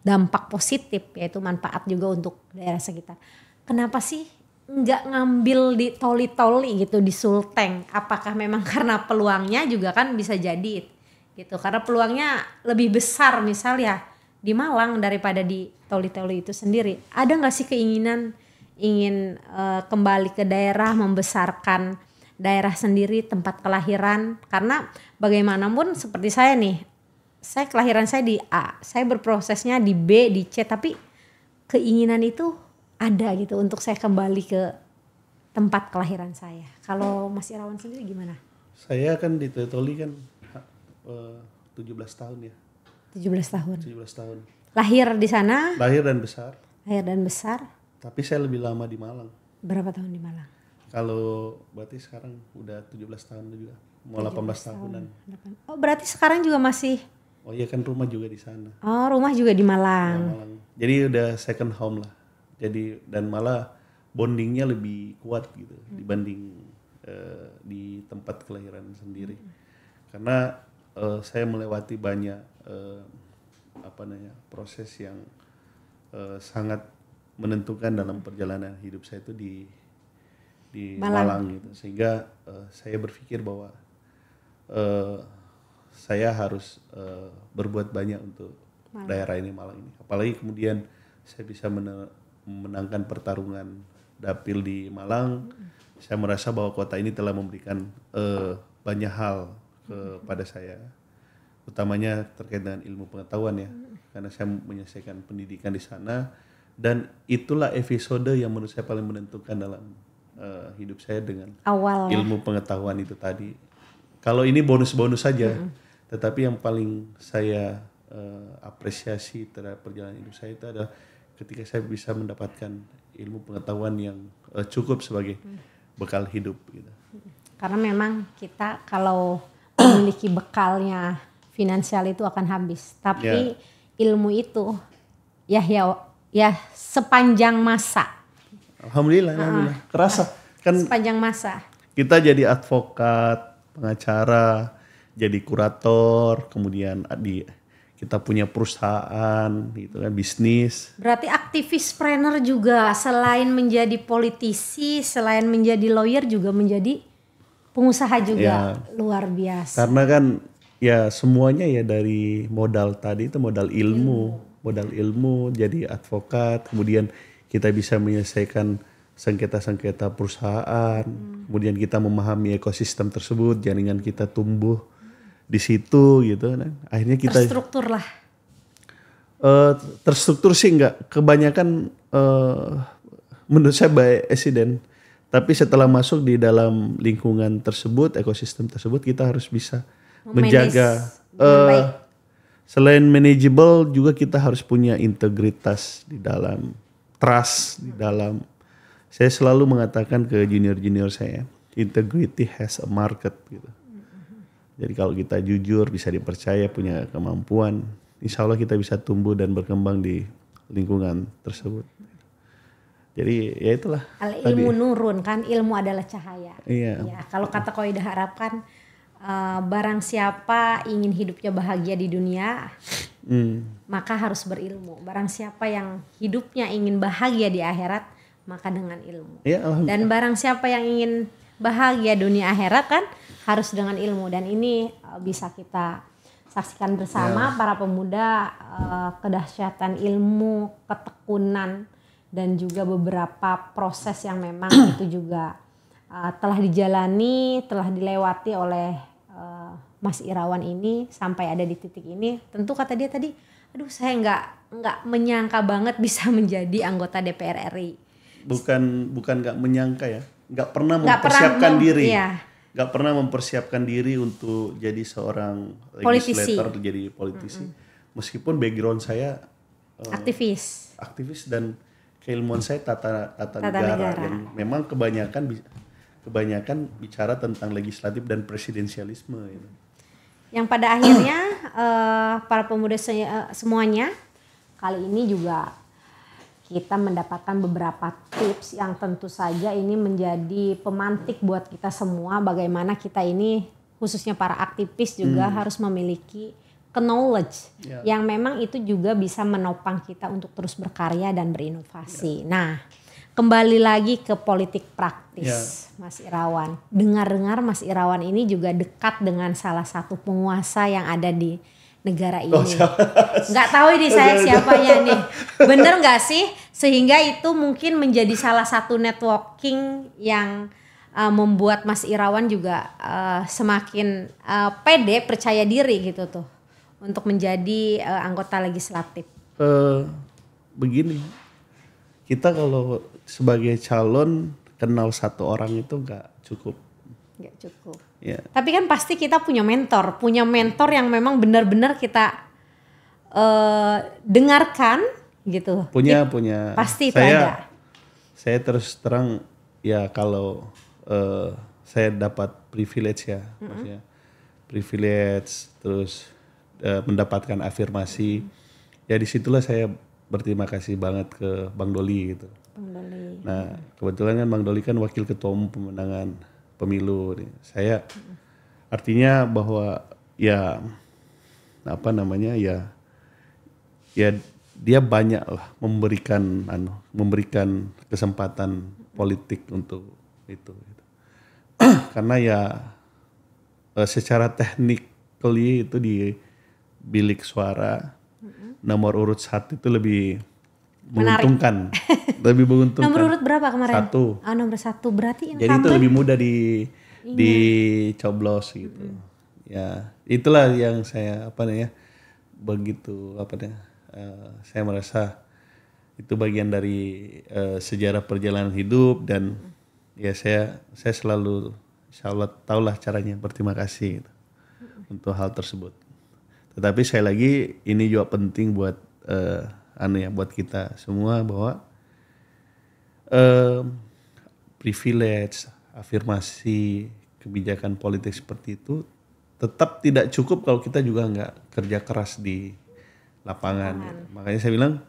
[SPEAKER 2] dampak positif, yaitu manfaat juga untuk daerah sekitar. Kenapa sih nggak ngambil di Toli-Toli gitu, di Sulteng? Apakah memang karena peluangnya juga kan bisa jadi gitu. Karena peluangnya lebih besar misal ya di Malang daripada di Toli-Toli itu sendiri. Ada nggak sih keinginan ingin kembali ke daerah, membesarkan daerah sendiri, tempat kelahiran? Karena bagaimanapun seperti saya nih, saya kelahiran saya di A, saya berprosesnya di B, di C, tapi keinginan itu ada gitu untuk saya kembali ke tempat kelahiran saya. Kalau Mas Irawan sendiri gimana?
[SPEAKER 1] Saya kan di Toli kan 17 tahun ya.
[SPEAKER 2] 17 tahun.
[SPEAKER 1] 17 tahun.
[SPEAKER 2] Lahir di sana?
[SPEAKER 1] Lahir dan besar.
[SPEAKER 2] Lahir dan besar.
[SPEAKER 1] Tapi saya lebih lama di Malang.
[SPEAKER 2] Berapa tahun di Malang?
[SPEAKER 1] Kalau berarti sekarang udah 17 tahun juga. Mau 18 tahunan.
[SPEAKER 2] Oh, berarti sekarang juga masih.
[SPEAKER 1] Oh iya kan rumah juga di sana.
[SPEAKER 2] Oh, rumah juga di Malang.
[SPEAKER 1] Ya, Malang. Jadi udah second home lah. Jadi dan malah bondingnya lebih kuat gitu dibanding di tempat kelahiran sendiri. Karena saya melewati banyak proses yang sangat menentukan dalam perjalanan hidup saya itu di Malang gitu. Sehingga saya berpikir bahwa saya harus berbuat banyak untuk daerah ini, Malang ini. Apalagi kemudian saya bisa memenangkan pertarungan dapil di Malang. Saya merasa bahwa kota ini telah memberikan banyak hal kepada saya, utamanya terkait dengan ilmu pengetahuan ya, karena saya menyelesaikan pendidikan di sana, dan itulah episode yang menurut saya paling menentukan dalam hidup saya dengan
[SPEAKER 2] awal
[SPEAKER 1] ilmu pengetahuan itu tadi. Kalau ini bonus-bonus saja, tetapi yang paling saya apresiasi terhadap perjalanan hidup saya itu adalah ketika saya bisa mendapatkan ilmu pengetahuan yang cukup sebagai bekal hidup gitu.
[SPEAKER 2] Karena memang kita kalau memiliki bekalnya finansial itu akan habis, tapi ilmu itu ya sepanjang masa.
[SPEAKER 1] Alhamdulillah, kerasa kan
[SPEAKER 2] sepanjang masa.
[SPEAKER 1] Kita jadi advokat, pengacara, jadi kurator, kemudian kita punya perusahaan gitu kan, bisnis.
[SPEAKER 2] Berarti aktivis-planner juga, selain menjadi politisi, selain menjadi lawyer juga menjadi pengusaha juga. Luar biasa.
[SPEAKER 1] Karena kan ya semuanya ya dari modal tadi itu modal ilmu, jadi advokat, kemudian kita bisa menyelesaikan sengketa-sengketa perusahaan, kemudian kita memahami ekosistem tersebut, jaringan kita tumbuh di situ gitu kan. Akhirnya kita
[SPEAKER 2] terstruktur lah.
[SPEAKER 1] Terstruktur sih enggak, kebanyakan menurut saya by accident. Tapi setelah masuk di dalam lingkungan tersebut, ekosistem tersebut, kita harus bisa menjaga. Selain manageable juga kita harus punya integritas di dalam, trust di dalam. Saya selalu mengatakan ke junior-junior saya, integrity has a market gitu. Jadi kalau kita jujur, bisa dipercaya, punya kemampuan, insya Allah kita bisa tumbuh dan berkembang di lingkungan tersebut. Jadi ya itulah.
[SPEAKER 2] Ilmu nurun kan, ilmu adalah cahaya.
[SPEAKER 1] Iya.
[SPEAKER 2] Ya, kalau kata Qoidah Harapkan, barang siapa ingin hidupnya bahagia di dunia, maka harus berilmu. Barang siapa yang hidupnya ingin bahagia di akhirat, maka dengan ilmu.
[SPEAKER 1] Ya,
[SPEAKER 2] dan barang siapa yang ingin bahagia dunia akhirat kan harus dengan ilmu. Dan ini bisa kita saksikan bersama para pemuda, kedahsyatan ilmu, ketekunan, dan juga beberapa proses yang memang itu juga telah dijalani, telah dilewati oleh Mas Irawan ini sampai ada di titik ini. Tentu kata dia tadi, aduh saya nggak menyangka banget bisa menjadi anggota DPR RI.
[SPEAKER 1] Bukan nggak menyangka ya, nggak pernah mempersiapkan diri.
[SPEAKER 2] Iya.
[SPEAKER 1] Nggak pernah mempersiapkan diri untuk jadi seorang legislator, jadi politisi. Meskipun background saya
[SPEAKER 2] aktivis
[SPEAKER 1] dan keilmuan saya tata negara. Dan memang kebanyakan bicara tentang legislatif dan presidensialisme gitu.
[SPEAKER 2] Yang pada akhirnya para pemuda semuanya kali ini juga kita mendapatkan beberapa tips yang tentu saja ini menjadi pemantik buat kita semua, bagaimana kita ini khususnya para aktivis juga harus memiliki knowledge yang memang itu juga bisa menopang kita untuk terus berkarya dan berinovasi. Nah, kembali lagi ke politik praktis, Mas Irawan. Dengar-dengar Mas Irawan ini juga dekat dengan salah satu penguasa yang ada di negara ini. Nggak tahu ini saya siapanya nih. Bener nggak sih? Sehingga itu mungkin menjadi salah satu networking yang membuat Mas Irawan juga semakin pede, percaya diri gitu tuh untuk menjadi anggota legislatif.
[SPEAKER 1] Begini, kita kalau sebagai calon kenal satu orang itu nggak cukup.
[SPEAKER 2] Nggak cukup.
[SPEAKER 1] Ya.
[SPEAKER 2] Tapi kan pasti kita punya mentor yang memang benar-benar kita dengarkan gitu.
[SPEAKER 1] Punya.
[SPEAKER 2] Pasti itu ada.
[SPEAKER 1] Saya terus terang ya kalau saya dapat privilege ya, maksudnya privilege terus mendapatkan afirmasi, ya disitulah saya berterima kasih banget ke Bang Doli gitu.
[SPEAKER 2] Bang Doli.
[SPEAKER 1] Nah kebetulan kan Bang Doli kan wakil ketua umum pemenangan pemilu nih. Saya artinya bahwa ya apa namanya ya dia banyak lah memberikan kesempatan politik untuk itu. Karena ya secara technically itu di bilik suara nomor urut 1 itu lebih menguntungkan. Lebih menguntungkan.
[SPEAKER 2] Nomor urut berapa kemarin?
[SPEAKER 1] 1.
[SPEAKER 2] Nomor 1 berarti incumbent.
[SPEAKER 1] Jadi itu lebih mudah dicoblos gitu. Ya, itulah yang saya begitu saya merasa itu bagian dari sejarah perjalanan hidup dan ya saya selalu insyaallah tahulah caranya berterima kasih gitu, untuk hal tersebut. Tetapi sekali lagi ini juga penting buat buat kita semua bahwa privilege, afirmasi, kebijakan politik seperti itu tetap tidak cukup kalau kita juga nggak kerja keras di lapangan. Gitu. Makanya saya bilang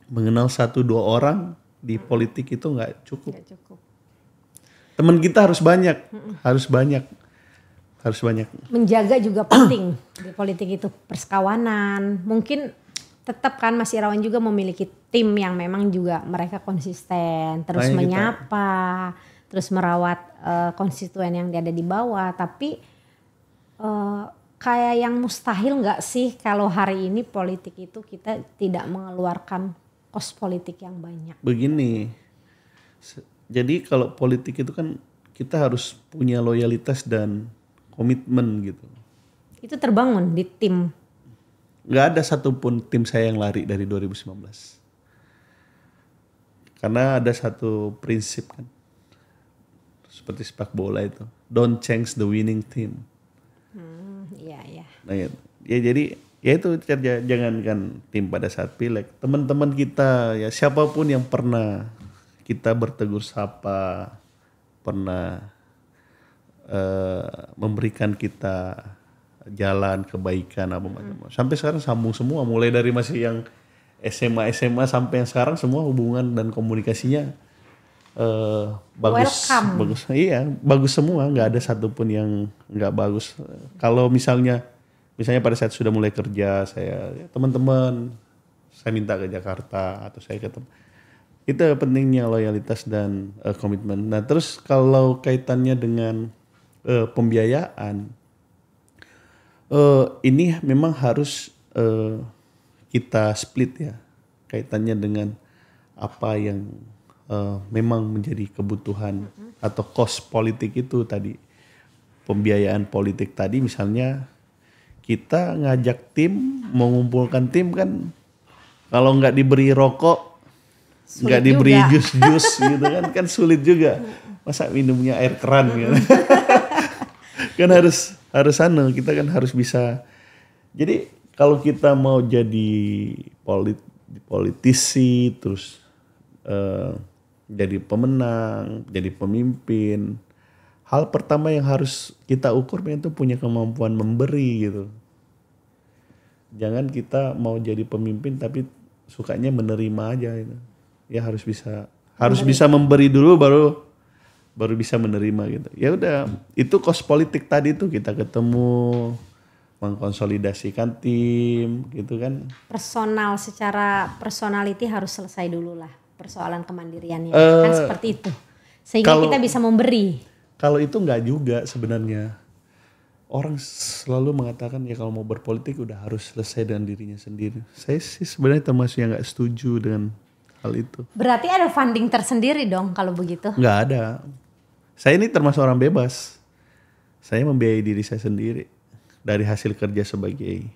[SPEAKER 1] mengenal 1-2 orang di politik itu nggak cukup. Teman kita harus banyak. Menjaga
[SPEAKER 2] juga penting di politik itu, persekawanan. Mungkin tetap kan Mas Irawan juga memiliki tim yang memang juga mereka konsisten, terus menyapa, terus merawat konstituen yang ada di bawah. Tapi kayak yang mustahil nggak sih kalau hari ini politik itu kita tidak mengeluarkan kos politik yang banyak?
[SPEAKER 1] Begini, jadi kalau politik itu kan kita harus punya loyalitas dan komitmen gitu.
[SPEAKER 2] Itu terbangun di tim.
[SPEAKER 1] Gak ada satupun tim saya yang lari dari 2019. Karena ada satu prinsip kan. Seperti sepak bola itu. Don't change the winning team.
[SPEAKER 2] Iya.
[SPEAKER 1] Nah, ya jadi ya itu jangankan tim pada saat pileg. Teman-teman kita ya siapapun yang pernah kita bertegur sapa, pernah memberikan kita jalan kebaikan apa macam. Sampai sekarang sambung semua, mulai dari masih yang SMA sampai yang sekarang semua hubungan dan komunikasinya bagus. Iya, bagus semua, nggak ada satupun yang nggak bagus. Kalau misalnya pada saat sudah mulai kerja, teman-teman saya minta ke Jakarta atau saya ketemu. Itu pentingnya loyalitas dan komitmen. Nah, terus kalau kaitannya dengan pembiayaan, ini memang harus kita split ya, kaitannya dengan apa yang memang menjadi kebutuhan atau cost politik itu tadi. Pembiayaan politik tadi misalnya kita ngajak tim, mengumpulkan tim kan, kalau nggak diberi rokok, nggak diberi jus-jus gitu kan sulit juga. Masa minumnya air keran gitu. Kan harus kita kan harus bisa. Jadi kalau kita mau jadi politisi terus jadi pemenang, jadi pemimpin, hal pertama yang harus kita ukur itu punya kemampuan memberi gitu. Jangan kita mau jadi pemimpin tapi sukanya menerima aja gitu. Ya harus bisa memberi dulu baru bisa menerima gitu. Ya udah, itu kos politik tadi tuh kita ketemu, mengkonsolidasikan tim gitu kan.
[SPEAKER 2] Secara personality harus selesai dulu lah. persoalan kemandiriannya. Kan seperti itu. Sehingga kita bisa memberi.
[SPEAKER 1] Kalau itu nggak juga sebenarnya. Orang selalu mengatakan ya kalau mau berpolitik udah harus selesai dengan dirinya sendiri. Saya sih sebenarnya termasuk yang nggak setuju dengan hal itu.
[SPEAKER 2] Berarti ada funding tersendiri dong kalau begitu?
[SPEAKER 1] Nggak ada. Saya ini termasuk orang bebas. Saya membiayai diri saya sendiri dari hasil kerja sebagai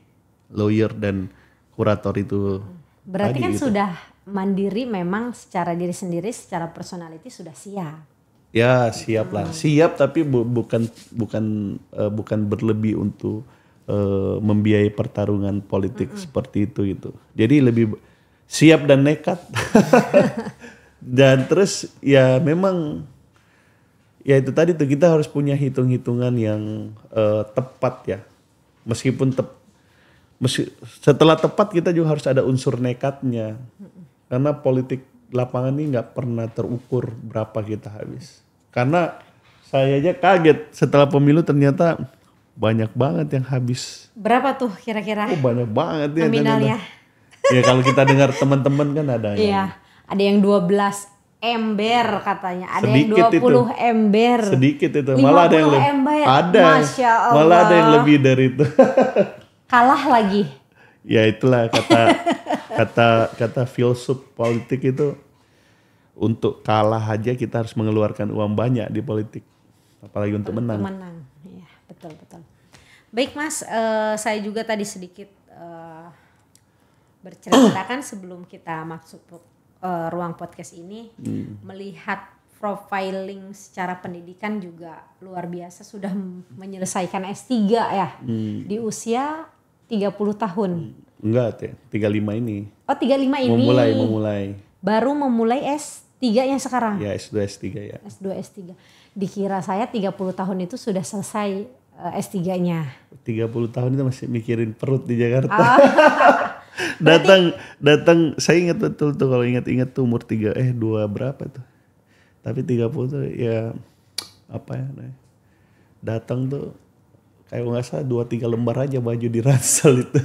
[SPEAKER 1] lawyer dan kurator itu.
[SPEAKER 2] Berarti kan
[SPEAKER 1] gitu.
[SPEAKER 2] sudah mandiri memang secara diri sendiri, secara personality sudah siap.
[SPEAKER 1] Ya siap lah, siap tapi bukan berlebih untuk membiayai pertarungan politik seperti itu gitu. Jadi lebih siap dan nekat. Dan terus ya memang ya itu tadi tuh kita harus punya hitung-hitungan yang tepat ya. Meskipun setelah tepat kita juga harus ada unsur nekatnya. Karena politik lapangan ini nggak pernah terukur berapa kita habis. Karena saya aja kaget setelah pemilu ternyata banyak banget yang habis.
[SPEAKER 2] Berapa tuh kira-kira?
[SPEAKER 1] Oh banyak banget ya.
[SPEAKER 2] Nominalnya.
[SPEAKER 1] Ya kalau kita dengar teman-teman kan ada yang.
[SPEAKER 2] Iya, ada yang 12 ember katanya, ada
[SPEAKER 1] Sedikit
[SPEAKER 2] yang 20
[SPEAKER 1] itu.
[SPEAKER 2] ember.
[SPEAKER 1] Sedikit itu, malah ada yang lebih.
[SPEAKER 2] ember.
[SPEAKER 1] Ada.
[SPEAKER 2] Masya Allah.
[SPEAKER 1] Malah ada yang lebih dari itu.
[SPEAKER 2] Kalah lagi.
[SPEAKER 1] Ya itulah kata filsuf politik itu. Untuk kalah aja kita harus mengeluarkan uang banyak di politik, apalagi untuk menang.
[SPEAKER 2] Iya betul. Baik Mas, saya juga tadi sedikit bercerita kan sebelum kita masuk ruang podcast ini, melihat profiling secara pendidikan juga luar biasa, sudah menyelesaikan S3 ya di usia 30 tahun.
[SPEAKER 1] Enggak, 35 ini.
[SPEAKER 2] Oh 35 ini.
[SPEAKER 1] Memulai.
[SPEAKER 2] Baru memulai S3-nya sekarang.
[SPEAKER 1] Ya S2 S3 ya.
[SPEAKER 2] S2 S3. Dikira saya 30 tahun itu sudah selesai S3-nya.
[SPEAKER 1] 30 tahun itu masih mikirin perut di Jakarta. datang saya ingat betul tuh, kalau ingat tuh umur 2 berapa tuh. Tapi 30 tuh ya apa ya. Datang tuh kayak nggak salah 2-3 lembar aja baju di ransel itu.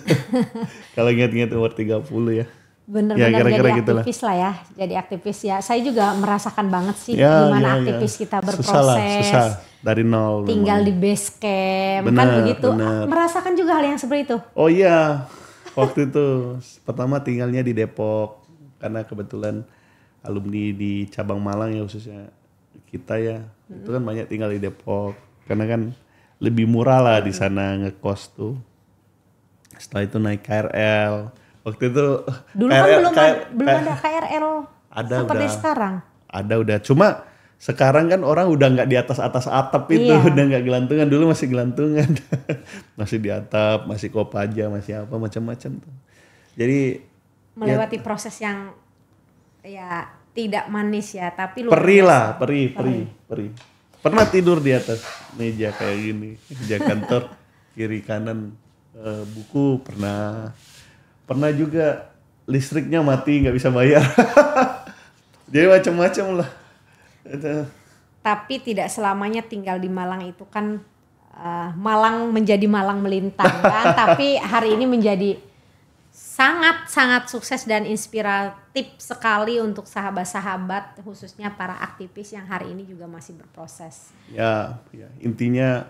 [SPEAKER 1] Kalau ingat-ingat umur 30 ya.
[SPEAKER 2] Bener-bener
[SPEAKER 1] ya,
[SPEAKER 2] jadi
[SPEAKER 1] gitulah.
[SPEAKER 2] aktivis lah ya. Jadi aktivis ya. Saya juga merasakan banget sih gimana aktivis kita berproses.
[SPEAKER 1] Susah dari nol.
[SPEAKER 2] Tinggal
[SPEAKER 1] memang.
[SPEAKER 2] di base camp.
[SPEAKER 1] Bener,
[SPEAKER 2] kan begitu.
[SPEAKER 1] bener.
[SPEAKER 2] Merasakan juga hal yang seperti itu.
[SPEAKER 1] Oh iya. Waktu itu pertama tinggalnya di Depok. Karena kebetulan alumni di cabang Malang ya khususnya kita ya. Itu kan banyak tinggal di Depok. Karena kan lebih murah lah di sana ngekos tuh. Setelah itu naik KRL. Waktu itu
[SPEAKER 2] dulu
[SPEAKER 1] KRL,
[SPEAKER 2] kan belum ada KRL
[SPEAKER 1] ada
[SPEAKER 2] seperti
[SPEAKER 1] udah,
[SPEAKER 2] sekarang.
[SPEAKER 1] Ada udah. Cuma sekarang kan orang udah nggak di atas atap itu, udah nggak gelantungan. Dulu masih gelantungan, masih di atap, masih kopaja, masih apa macam-macam tuh. Jadi
[SPEAKER 2] melewati proses yang ya tidak manis ya, tapi luar
[SPEAKER 1] perih
[SPEAKER 2] biasa.
[SPEAKER 1] lah, perih. Pernah tidur di atas meja kayak gini, meja kantor, kiri kanan buku pernah juga listriknya mati nggak bisa bayar. Jadi macam-macam lah.
[SPEAKER 2] Tapi tidak selamanya tinggal di Malang itu kan Malang menjadi Malang melintang kan. Tapi hari ini menjadi sangat sukses dan inspiratif sekali untuk sahabat-sahabat, khususnya para aktivis yang hari ini juga masih berproses.
[SPEAKER 1] Ya intinya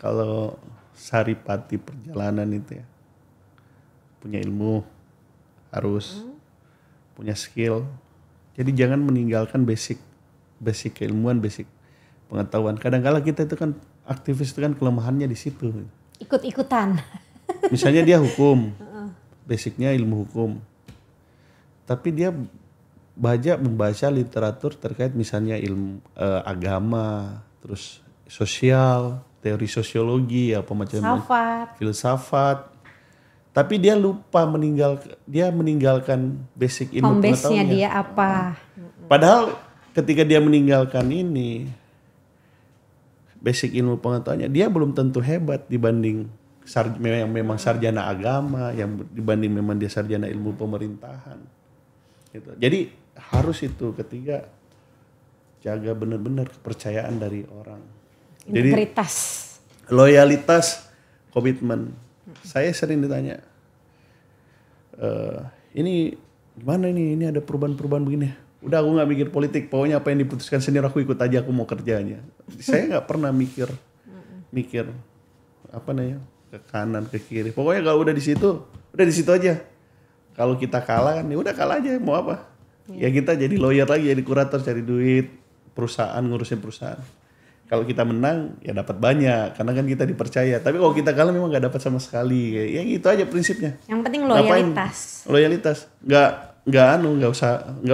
[SPEAKER 1] kalau saripati perjalanan itu ya, punya ilmu, harus punya skill. Jadi jangan meninggalkan basic keilmuan, basic pengetahuan. Kadang-kala kita itu kan aktivis itu kan kelemahannya di situ.
[SPEAKER 2] Ikut-ikutan.
[SPEAKER 1] Misalnya dia hukum, basicnya ilmu hukum. Tapi dia membaca literatur terkait misalnya ilmu agama, terus sosial, teori sosiologi, apa macam-macam, filsafat. Tapi dia lupa meninggalkan basic ilmu pengetahuannya.
[SPEAKER 2] Home base-nya dia apa?
[SPEAKER 1] Padahal ketika dia meninggalkan ini basic ilmu pengetahuannya, dia belum tentu hebat dibanding yang memang sarjana agama, yang dibanding memang dia sarjana ilmu pemerintahan. Gitu. Jadi harus itu ketiga, jaga benar-benar kepercayaan dari orang.
[SPEAKER 2] Integritas.
[SPEAKER 1] Jadi loyalitas, komitmen. Saya sering ditanya, ini gimana ini ada perubahan-perubahan begini. Udah aku nggak mikir politik, pokoknya apa yang diputuskan sendiri aku ikut aja, aku mau kerjanya. Saya nggak pernah mikir apa namanya ke kanan ke kiri. Pokoknya kalau udah di situ aja. Kalau kita kalah kan ya udah kalah aja, mau apa? Ya kita jadi lawyer lagi, jadi kurator, cari duit, perusahaan, ngurusin perusahaan. Kalau kita menang ya dapat banyak karena kan kita dipercaya. Tapi kalau kita kalah memang nggak dapat sama sekali. Ya gitu aja prinsipnya.
[SPEAKER 2] Yang penting loyalitas.
[SPEAKER 1] Loyalitas. Nggak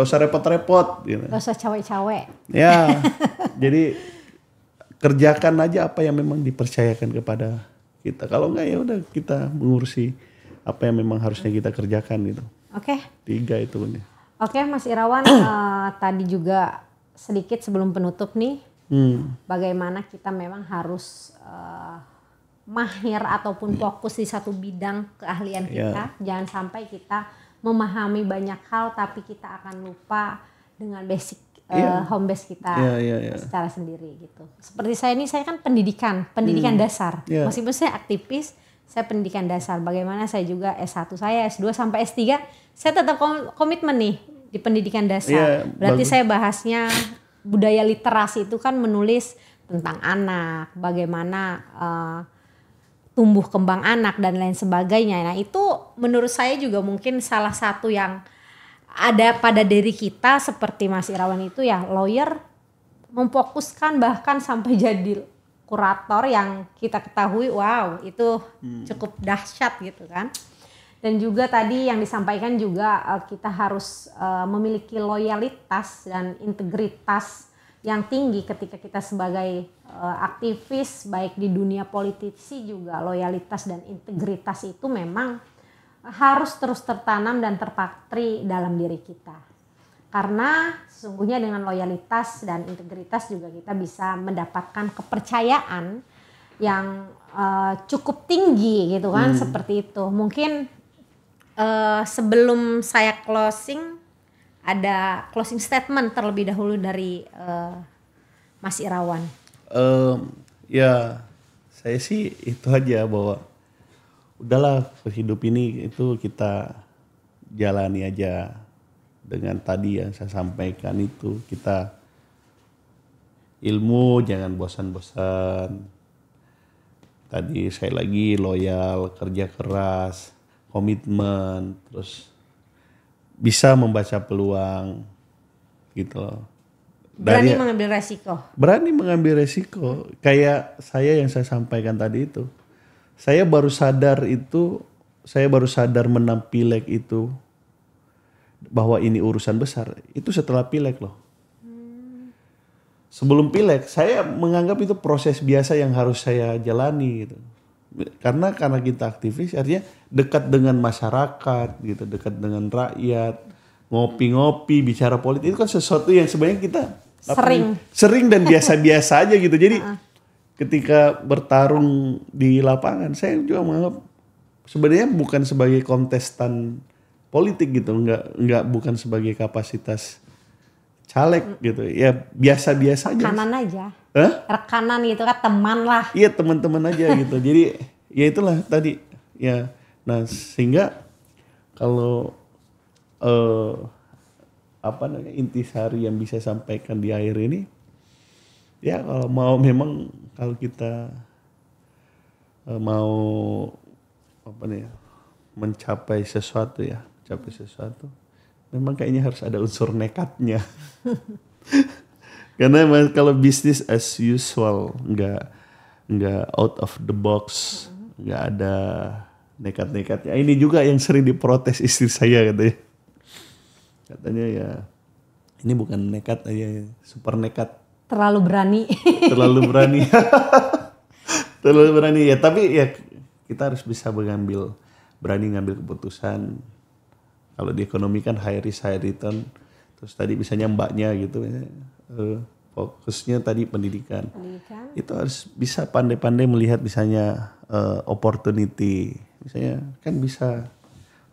[SPEAKER 1] usah repot-repot gitu.
[SPEAKER 2] Nggak usah cawe-cawe.
[SPEAKER 1] Ya. Jadi kerjakan aja apa yang memang dipercayakan kepada kita. Kalau enggak ya udah kita mengurusi apa yang memang harusnya kita kerjakan gitu.
[SPEAKER 2] Oke.
[SPEAKER 1] 3 itu nih.
[SPEAKER 2] Oke, Mas Irawan, tadi juga sedikit sebelum penutup nih, bagaimana kita memang harus mahir ataupun fokus di satu bidang keahlian kita. Jangan sampai kita memahami banyak hal tapi kita akan lupa dengan basic home base kita secara sendiri gitu. Seperti saya kan pendidikan dasar. Meskipun saya aktivis, saya pendidikan dasar. Bagaimana saya juga S1 saya, S2 sampai S3, saya tetap komitmen nih di pendidikan dasar. Berarti bagus. Saya bahasnya budaya literasi itu kan menulis tentang anak, bagaimana tumbuh kembang anak dan lain sebagainya. Nah itu menurut saya juga mungkin salah satu yang ada pada diri kita seperti Mas Irawan itu ya, lawyer memfokuskan bahkan sampai jadi kurator yang kita ketahui wow itu cukup dahsyat gitu kan. Dan juga tadi yang disampaikan juga kita harus memiliki loyalitas dan integritas yang tinggi ketika kita sebagai aktivis baik di dunia politisi juga loyalitas dan integritas itu memang harus terus tertanam dan terpatri dalam diri kita. Karena sesungguhnya dengan loyalitas dan integritas juga kita bisa mendapatkan kepercayaan yang cukup tinggi gitu kan, seperti itu. Mungkin sebelum saya closing, ada closing statement terlebih dahulu dari Mas Irawan.
[SPEAKER 1] Ya saya sih itu aja, bahwa udahlah hidup ini itu kita jalani aja dengan tadi yang saya sampaikan itu. Kita ilmu jangan bosan-bosan. Tadi saya lagi loyal, kerja keras, komitmen, terus bisa membaca peluang gitu loh.
[SPEAKER 2] Berani mengambil resiko.
[SPEAKER 1] Berani mengambil resiko. Kayak saya yang saya sampaikan tadi itu. Saya baru sadar menang pileg itu bahwa ini urusan besar. Itu setelah pileg loh. Sebelum pileg saya menganggap itu proses biasa yang harus saya jalani gitu. Karena kita aktivis artinya dekat dengan masyarakat gitu, dekat dengan rakyat, ngopi-ngopi, bicara politik itu kan sesuatu yang sebenarnya kita sering dan biasa-biasa aja gitu. Jadi ketika bertarung di lapangan saya juga menganggap sebenarnya bukan sebagai kontestan politik gitu, bukan sebagai kapasitas caleg gitu. Ya biasa-biasa aja.
[SPEAKER 2] Rekanan aja. Rekanan gitu kan, teman lah.
[SPEAKER 1] Iya, teman-teman aja gitu. Jadi ya itulah tadi ya. Nah, sehingga kalau intisari yang bisa sampaikan di akhir ini, ya kalau kita mau mencapai sesuatu, memang kayaknya harus ada unsur nekatnya. Karena kalau bisnis as usual, nggak out of the box, nggak ada nekat-nekatnya. Ini juga yang sering diprotes istri saya katanya ya ini bukan nekat aja, super nekat.
[SPEAKER 2] Terlalu berani.
[SPEAKER 1] Terlalu berani ya. Tapi ya kita harus bisa berani ngambil keputusan. Kalau di ekonomi kan high risk high return. Terus tadi misalnya mbaknya gitu, fokusnya tadi pendidikan. Itu harus bisa pandai-pandai melihat misalnya opportunity. Misalnya kan bisa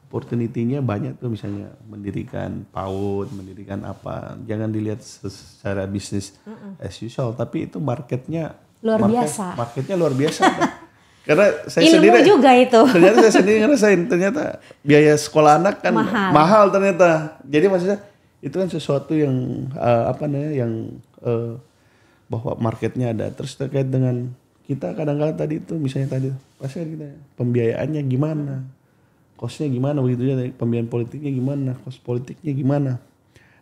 [SPEAKER 1] opportunity-nya banyak tuh, misalnya mendirikan PAUD, mendirikan apa. Jangan dilihat secara bisnis as usual, tapi itu marketnya luar biasa. Marketnya luar biasa. Karena saya
[SPEAKER 2] ilmu juga itu.
[SPEAKER 1] Ternyata saya sendiri ngerasain, ternyata biaya sekolah anak kan mahal ternyata. Jadi maksudnya Itu kan sesuatu yang bahwa marketnya ada. Terus terkait dengan kita kadang-kadang tadi itu misalnya tadi pasti kita pembiayaannya gimana, costnya gimana begitu ya, pembiayaan politiknya gimana, cost politiknya gimana.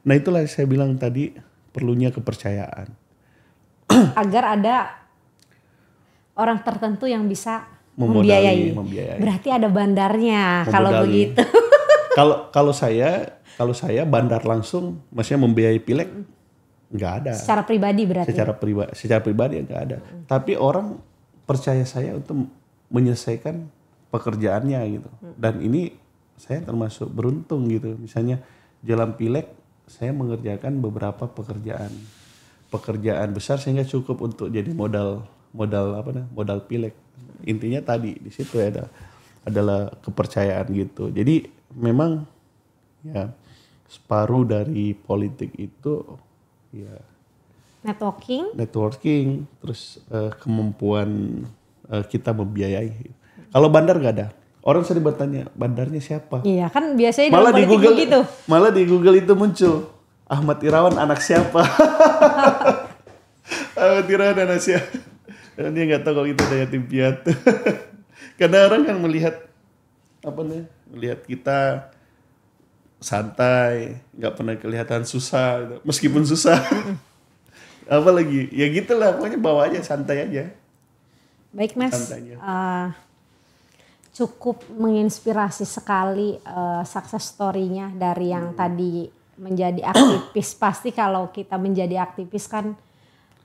[SPEAKER 1] Nah itulah saya bilang tadi perlunya kepercayaan.
[SPEAKER 2] Agar ada orang tertentu yang bisa membiayai. Berarti ada bandarnya kalau begitu.
[SPEAKER 1] Kalau saya bandar langsung, maksudnya membiayai pileg nggak ada.
[SPEAKER 2] Secara pribadi berarti.
[SPEAKER 1] Secara pribadi nggak ada. Tapi orang percaya saya untuk menyelesaikan pekerjaannya gitu. Dan ini saya termasuk beruntung gitu. Misalnya jalan pileg saya mengerjakan beberapa pekerjaan besar sehingga cukup untuk jadi modal pileg. Intinya tadi di situ adalah kepercayaan gitu. Jadi memang ya separuh dari politik itu ya networking terus kemampuan kita membiayai. Kalau bandar nggak ada. Orang sering bertanya bandarnya siapa?
[SPEAKER 2] Iya kan biasanya dalam politik begitu.
[SPEAKER 1] Malah di Google itu muncul Ahmad Irawan anak siapa? Ahmad Irawan anak siapa? Dan dia nggak tahu kalau itu ada yatim piatu. Karena orang kan melihat kita santai, nggak pernah kelihatan susah, gitu. Meskipun susah. Apalagi ya gitulah, pokoknya bawa aja santai aja.
[SPEAKER 2] Baik Mas, cukup menginspirasi sekali success story-nya dari yang tadi menjadi aktivis. Pasti kalau kita menjadi aktivis kan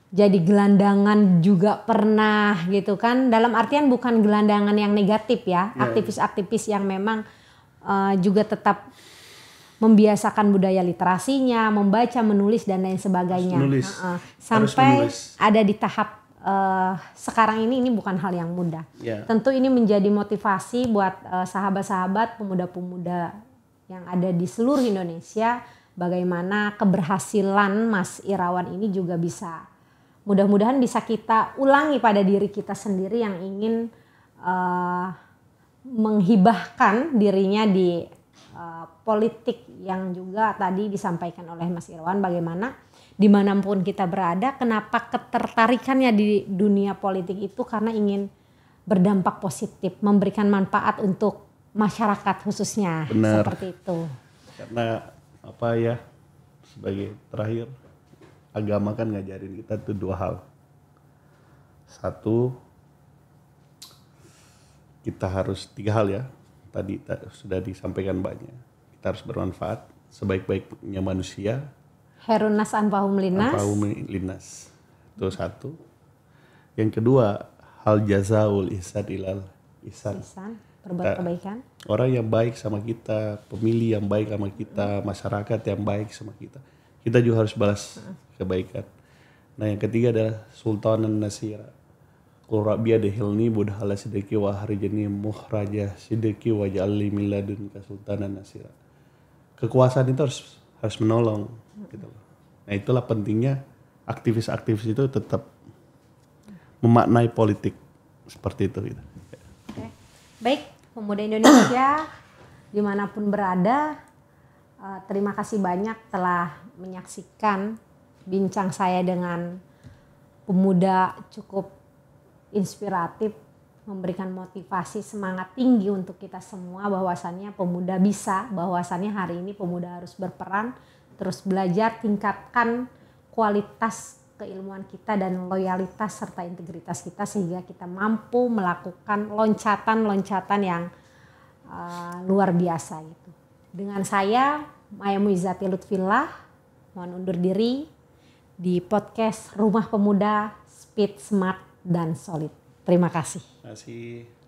[SPEAKER 2] jadi gelandangan juga pernah gitu kan. Dalam artian bukan gelandangan yang negatif ya. Aktivis-aktivis yang memang juga tetap membiasakan budaya literasinya, membaca, menulis dan lain sebagainya. Sampai ada di tahap sekarang ini bukan hal yang mudah. Tentu ini menjadi motivasi buat sahabat-sahabat pemuda-pemuda yang ada di seluruh Indonesia. Bagaimana keberhasilan Mas Irawan ini juga bisa, mudah-mudahan bisa kita ulangi pada diri kita sendiri yang ingin menghibahkan dirinya di politik yang juga tadi disampaikan oleh Mas Irawan, bagaimana dimanapun kita berada, kenapa ketertarikannya di dunia politik itu karena ingin berdampak positif, memberikan manfaat untuk masyarakat khususnya.
[SPEAKER 1] Benar.
[SPEAKER 2] Seperti itu.
[SPEAKER 1] Karena sebagai terakhir, agama kan ngajarin kita tuh dua hal. Satu, kita harus tiga hal ya. Tadi sudah disampaikan banyak. Kita harus bermanfaat sebaik-baiknya manusia.
[SPEAKER 2] Herunas anfahum
[SPEAKER 1] linnas. Itu satu. Yang kedua, hal jazaul ihsan ilal ihsan.
[SPEAKER 2] Berbuat kebaikan.
[SPEAKER 1] Orang yang baik sama kita, pemilih yang baik sama kita, masyarakat yang baik sama kita. Kita juga harus balas kebaikan. Nah yang ketiga adalah sultanan nasira. Qul rabbi adkhilni budhala sidqi wa harijni mukhraja sidqi wa ja'alni min ladunka sultanan nasira. Kekuasaan itu harus menolong gitu. Nah itulah pentingnya aktivis-aktivis itu tetap memaknai politik seperti itu gitu.
[SPEAKER 2] Oke. Baik, pemuda Indonesia dimanapun berada, terima kasih banyak telah menyaksikan bincang saya dengan pemuda cukup inspiratif, memberikan motivasi semangat tinggi untuk kita semua bahwasannya pemuda bisa, bahwasannya hari ini pemuda harus berperan, terus belajar, tingkatkan kualitas keilmuan kita dan loyalitas serta integritas kita sehingga kita mampu melakukan loncatan-loncatan yang luar biasa gitu. Dengan saya Maya Muizati Lutfillah, mohon undur diri di podcast Rumah Pemuda Speed Smart dan Solid. Terima kasih.
[SPEAKER 1] Terima kasih.